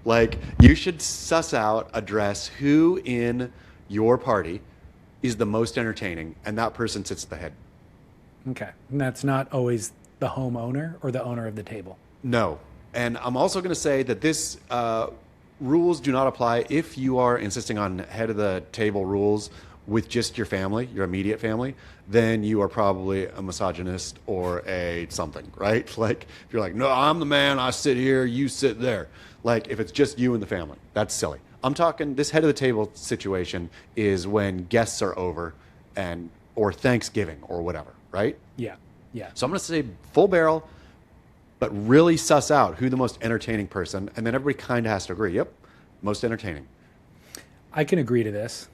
Like, you should suss out, address who in your party is the most entertaining, and that person sits at the head. Okay. And that's not always the homeowner or the owner of the table. No. And I'm also going to say that this rules do not apply if you are insisting on head of the table rules with just your family, your immediate family. Then you are probably a misogynist or a something, right? Like, if you're like, no, I'm the man, I sit here, you sit there. Like, if it's just you and the family, that's silly. I'm talking, this head of the table situation is when guests are over and or Thanksgiving or whatever, right? Yeah. Yeah. So I'm going to say full barrel, but really suss out who the most entertaining person, and then everybody kind of has to agree. Yep, most entertaining. I can agree to this.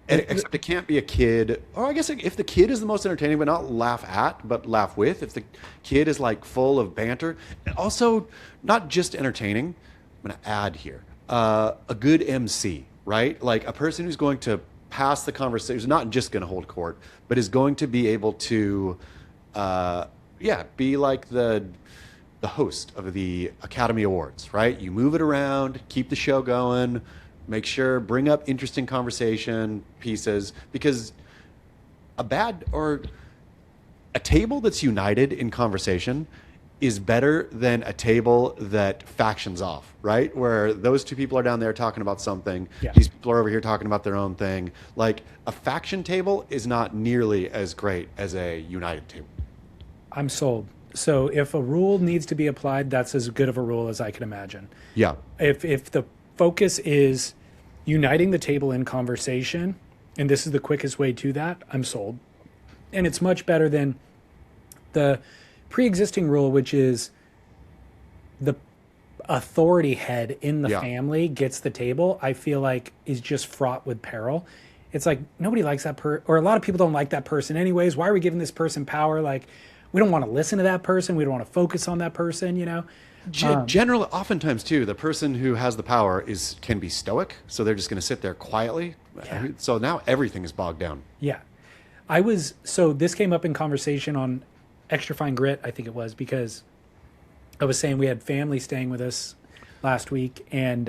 Except it can't be a kid, or I guess if the kid is the most entertaining, but not laugh at, but laugh with. If the kid is like full of banter, and also not just entertaining. I'm going to add here a good MC, right? Like a person who's going to pass the conversation, who's not just going to hold court, but is going to be able to, be like the host of the Academy Awards, right? You move it around, keep the show going. Make sure, bring up interesting conversation pieces, because a table that's united in conversation is better than a table that factions off, right? Where those two people are down there talking about something. Yeah. These people are over here talking about their own thing. Like, a faction table is not nearly as great as a united table. I'm sold. So if a rule needs to be applied, that's as good of a rule as I can imagine. Yeah. If the focus is uniting the table in conversation, and this is the quickest way to that, I'm sold. And it's much better than the pre-existing rule, which is the authority head in the family gets the table. I feel like is just fraught with peril. It's like nobody likes that or a lot of people don't like that person anyways. Why are we giving this person power? Like, we don't want to listen to that person. We don't want to focus on that person, you know? Generally, oftentimes too, the person who has the power can be stoic, so they're just going to sit there quietly. Yeah. So now everything is bogged down. Yeah. So this came up in conversation on Extra Fine Grit, I think it was, because I was saying we had family staying with us last week, and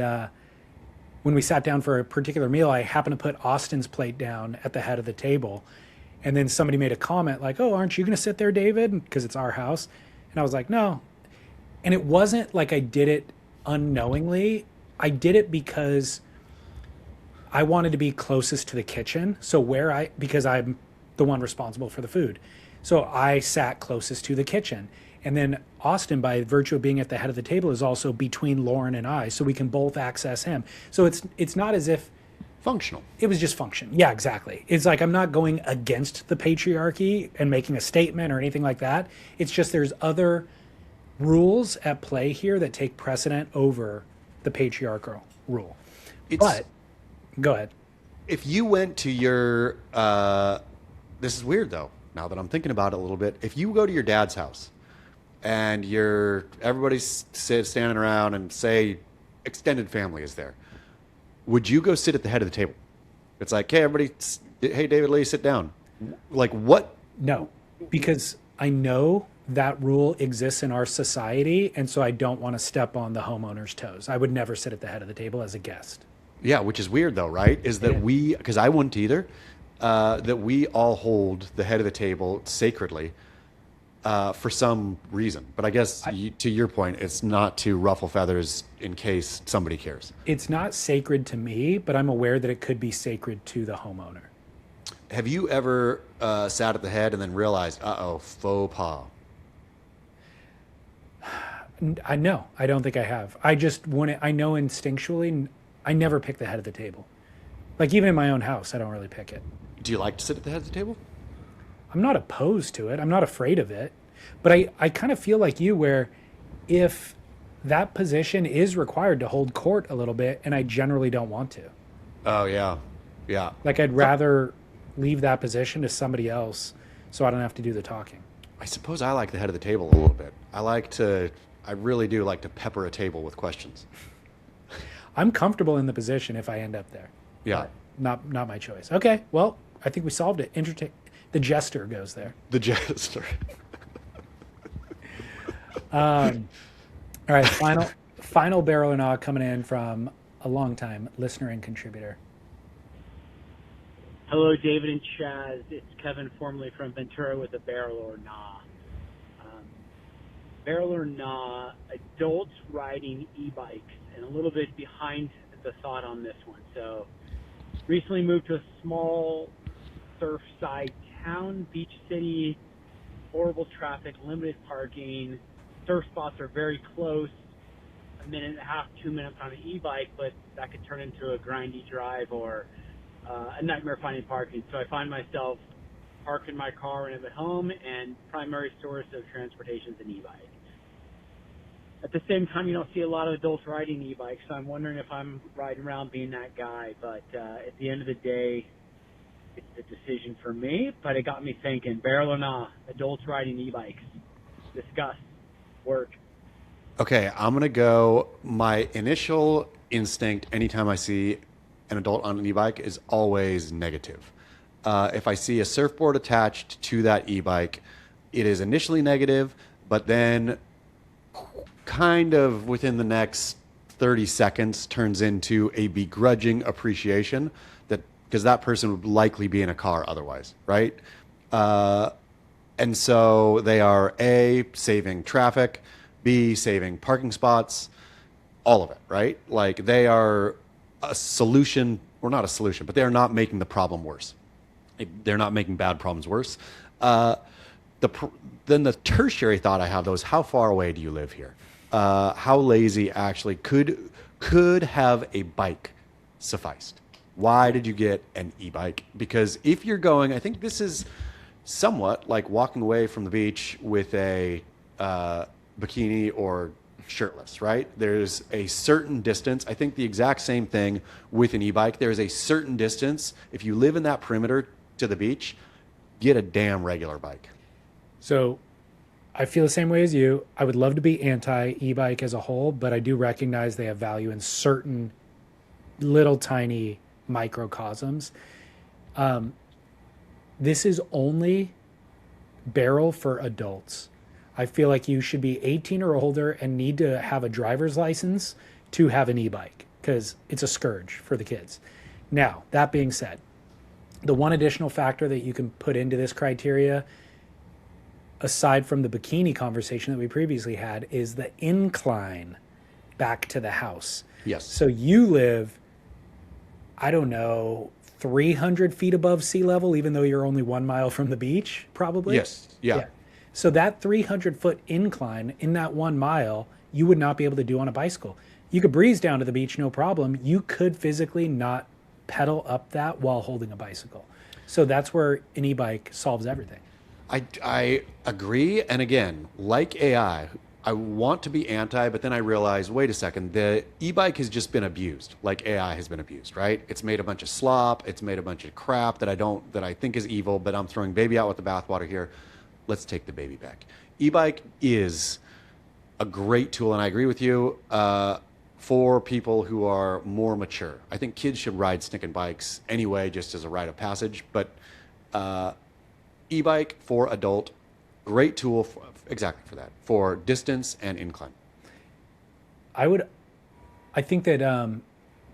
when we sat down for a particular meal, I happened to put Austin's plate down at the head of the table, and then somebody made a comment like, oh, aren't you going to sit there, David? Because it's our house. And I was like, no. And it wasn't like I did it unknowingly. I did it because I wanted to be closest to the kitchen. So because I'm the one responsible for the food. So I sat closest to the kitchen. And then Austin, by virtue of being at the head of the table, is also between Lauren and I, so we can both access him. So it's not as if functional. It was just function. Yeah, exactly. It's like I'm not going against the patriarchy and making a statement or anything like that. It's just there's other rules at play here that take precedent over the patriarchal rule. But go ahead. If you went to your this is weird though, now that I'm thinking about it a little bit. If you go to your dad's house and everybody's standing around and say extended family is there, would you go sit at the head of the table? It's like, hey, everybody, hey, David Lee, sit down. Like, what? No, because I know that rule exists in our society, and so I don't want to step on the homeowner's toes. I would never sit at the head of the table as a guest. Yeah, which is weird though, right? Is that because I wouldn't either, that we all hold the head of the table sacredly for some reason. But I guess to your point, it's not to ruffle feathers in case somebody cares. It's not sacred to me, but I'm aware that it could be sacred to the homeowner. Have you ever sat at the head and then realized, faux pas? I don't think I have. I just I know instinctually, I never pick the head of the table. Like even in my own house, I don't really pick it. Do you like to sit at the head of the table? I'm not opposed to it. I'm not afraid of it. But I kind of feel like you, where if that position is required to hold court a little bit, and I generally don't want to. Oh, yeah. Yeah. Like I'd rather leave that position to somebody else so I don't have to do the talking. I suppose I like the head of the table a little bit. I really do like to pepper a table with questions. I'm comfortable in the position if I end up there. Yeah. Not my choice. Okay, well, I think we solved it. The jester goes there. The jester. All right, final barrel or not coming in from a longtime listener and contributor. Hello, David and Chaz. It's Kevin, formerly from Ventura, with a barrel or nah. Barrel or nah, adults riding e-bikes, and a little bit behind the thought on this one. So, recently moved to a small surfside town, beach city, horrible traffic, limited parking. Surf spots are very close, a minute and a half, 2 minutes on an e-bike, but that could turn into a grindy drive or a nightmare finding parking. So I find myself parking my car when I'm at home, and primary source of transportation is an e-bike. At the same time, you don't see a lot of adults riding e-bikes, so I'm wondering if I'm riding around being that guy. But at the end of the day, it's a decision for me. But it got me thinking, barrel or nah, adults riding e-bikes. Discuss. Work. Okay, I'm going to go. My initial instinct anytime I see an adult on an e-bike is always negative. If I see a surfboard attached to that e-bike, it is initially negative, but then kind of within the next 30 seconds turns into a begrudging appreciation, that because that person would likely be in a car otherwise, right? And so they are A, saving traffic, B, saving parking spots, all of it, right? Like they are a solution, or not a solution, but they are not making the problem worse. They're not making bad problems worse. Then the tertiary thought I have, though, is how far away do you live here? How lazy actually could have a bike sufficed? Why did you get an e-bike? Because if you're going, I think this is somewhat like walking away from the beach with a bikini or shirtless, right? There's a certain distance. I think the exact same thing with an e-bike. There's a certain distance. If you live in that perimeter to the beach, get a damn regular bike. So I feel the same way as you. I would love to be anti e-bike as a whole, but I do recognize they have value in certain little tiny microcosms. This is only barrel for adults. I feel like you should be 18 or older and need to have a driver's license to have an e-bike, because it's a scourge for the kids. Now, that being said, the one additional factor that you can put into this criteria, aside from the bikini conversation that we previously had, is the incline back to the house. Yes. So you live, I don't know, 300 feet above sea level, even though you're only 1 mile from the beach, probably? Yes. Yeah. So that 300-foot incline in that 1 mile, you would not be able to do on a bicycle. You could breeze down to the beach, no problem. You could physically not pedal up that while holding a bicycle. So that's where an e-bike solves everything. I agree. And again, like AI, I want to be anti, but then I realize, wait a second, the e-bike has just been abused, like AI has been abused, right? It's made a bunch of slop. It's made a bunch of crap that I think is evil, but I'm throwing baby out with the bathwater here. Let's take the baby back. E-bike is a great tool, and I agree with you, for people who are more mature. I think kids should ride sticking bikes anyway, just as a rite of passage, but e-bike for adult, great tool for, exactly for that, for distance and incline. I think that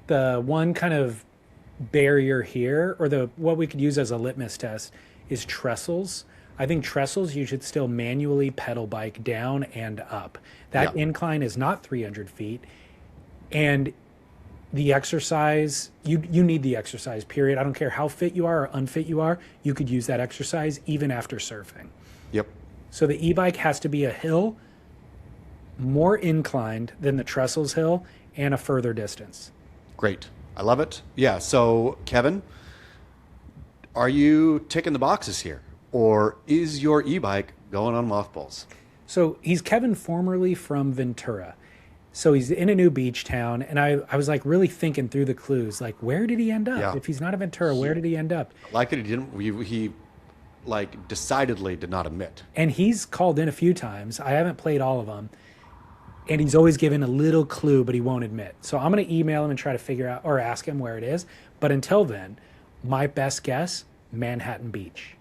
the one kind of barrier here, or what we could use as a litmus test, is trestles. I think trestles, you should still manually pedal bike down and up. That incline is not 300 feet. And the exercise, you need the exercise, period. I don't care how fit you are or unfit you are. You could use that exercise even after surfing. Yep. So the e-bike has to be a hill more inclined than the trestles hill and a further distance. Great. I love it. Yeah. So, Kevin, are you ticking the boxes here? Or is your e-bike going on mothballs? So he's Kevin, formerly from Ventura. So he's in a new beach town. And I was like really thinking through the clues. Like, where did he end up? Yeah. If he's not a Ventura, where did he end up? Like that he like decidedly did not admit. And he's called in a few times. I haven't played all of them. And he's always given a little clue, but he won't admit. So I'm going to email him and try to figure out, or ask him where it is. But until then, my best guess, Manhattan Beach.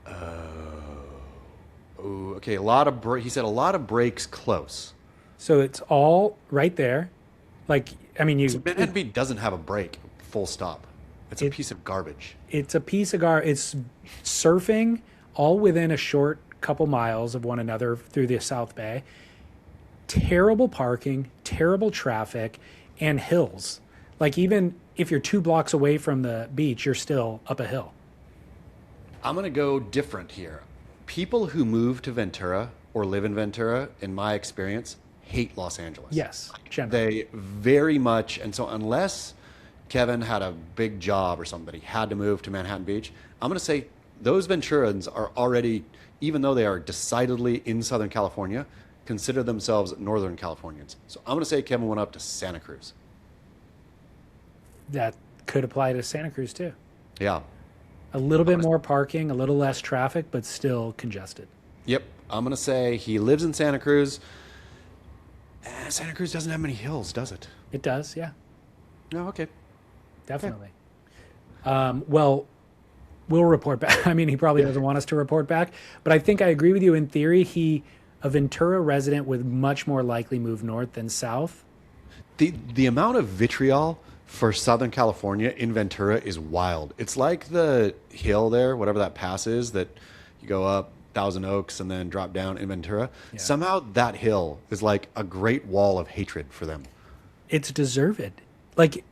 Oh, okay. He said a lot of breaks close. So it's all right there. Like, I mean, Manhattan Beach doesn't have a break, full stop. It's a piece of garbage. It's a piece of It's surfing all within a short couple miles of one another through the South Bay. Terrible parking, terrible traffic, and hills. Like, even if you're 2 blocks away from the beach, you're still up a hill. I'm going to go different here. People who move to Ventura or live in Ventura, in my experience, hate Los Angeles. Yes, generally. They very much, and so unless Kevin had a big job or something, he had to move to Manhattan Beach, I'm going to say those Venturans are already, even though they are decidedly in Southern California, consider themselves Northern Californians. So I'm going to say Kevin went up to Santa Cruz. That could apply to Santa Cruz too. Yeah. A little bit more parking, a little less traffic, but still congested. Yep. I'm going to say he lives in Santa Cruz. Santa Cruz doesn't have many hills, does it? It does, yeah. No, okay. Definitely. Well, we'll report back. I mean, he probably doesn't want us to report back, but I think I agree with you. In theory, a Ventura resident would much more likely move north than south. The amount of vitriol for Southern California in Ventura is wild. It's like the hill there, whatever that pass is, that you go up Thousand Oaks and then drop down in Ventura. Yeah. Somehow that hill is like a great wall of hatred for them. It's deserved. Like,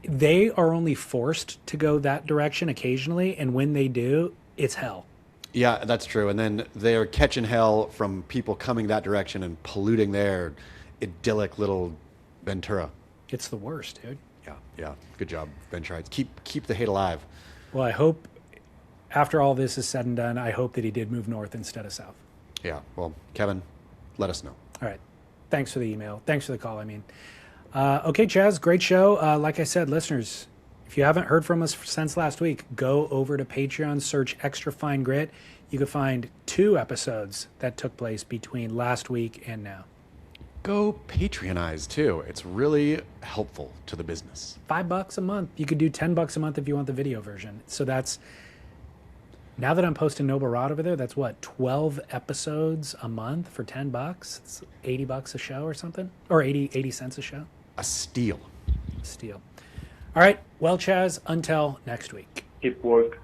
they are only forced to go that direction occasionally, and when they do, it's hell. Yeah, that's true. And then they're catching hell from people coming that direction and polluting their idyllic little Ventura. It's the worst, dude. Yeah. Good job, Venturites. Keep the hate alive. Well, I hope after all this is said and done, I hope that he did move north instead of south. Yeah. Well, Kevin, let us know. All right. Thanks for the email. Thanks for the call, I mean. Okay, Chaz, great show. Like I said, listeners, if you haven't heard from us since last week, go over to Patreon, search Extra Fine Grit. You can find 2 episodes that took place between last week and now. Go Patreonize too. It's really helpful to the business. $5 a month. You could do $10 a month if you want the video version. So that's, now that I'm posting Noble Rod over there, that's what, 12 episodes a month for $10? It's $80 a show or something? Or 80 cents a show? A steal. Steal. All right. Well, Chaz, until next week. Keep work.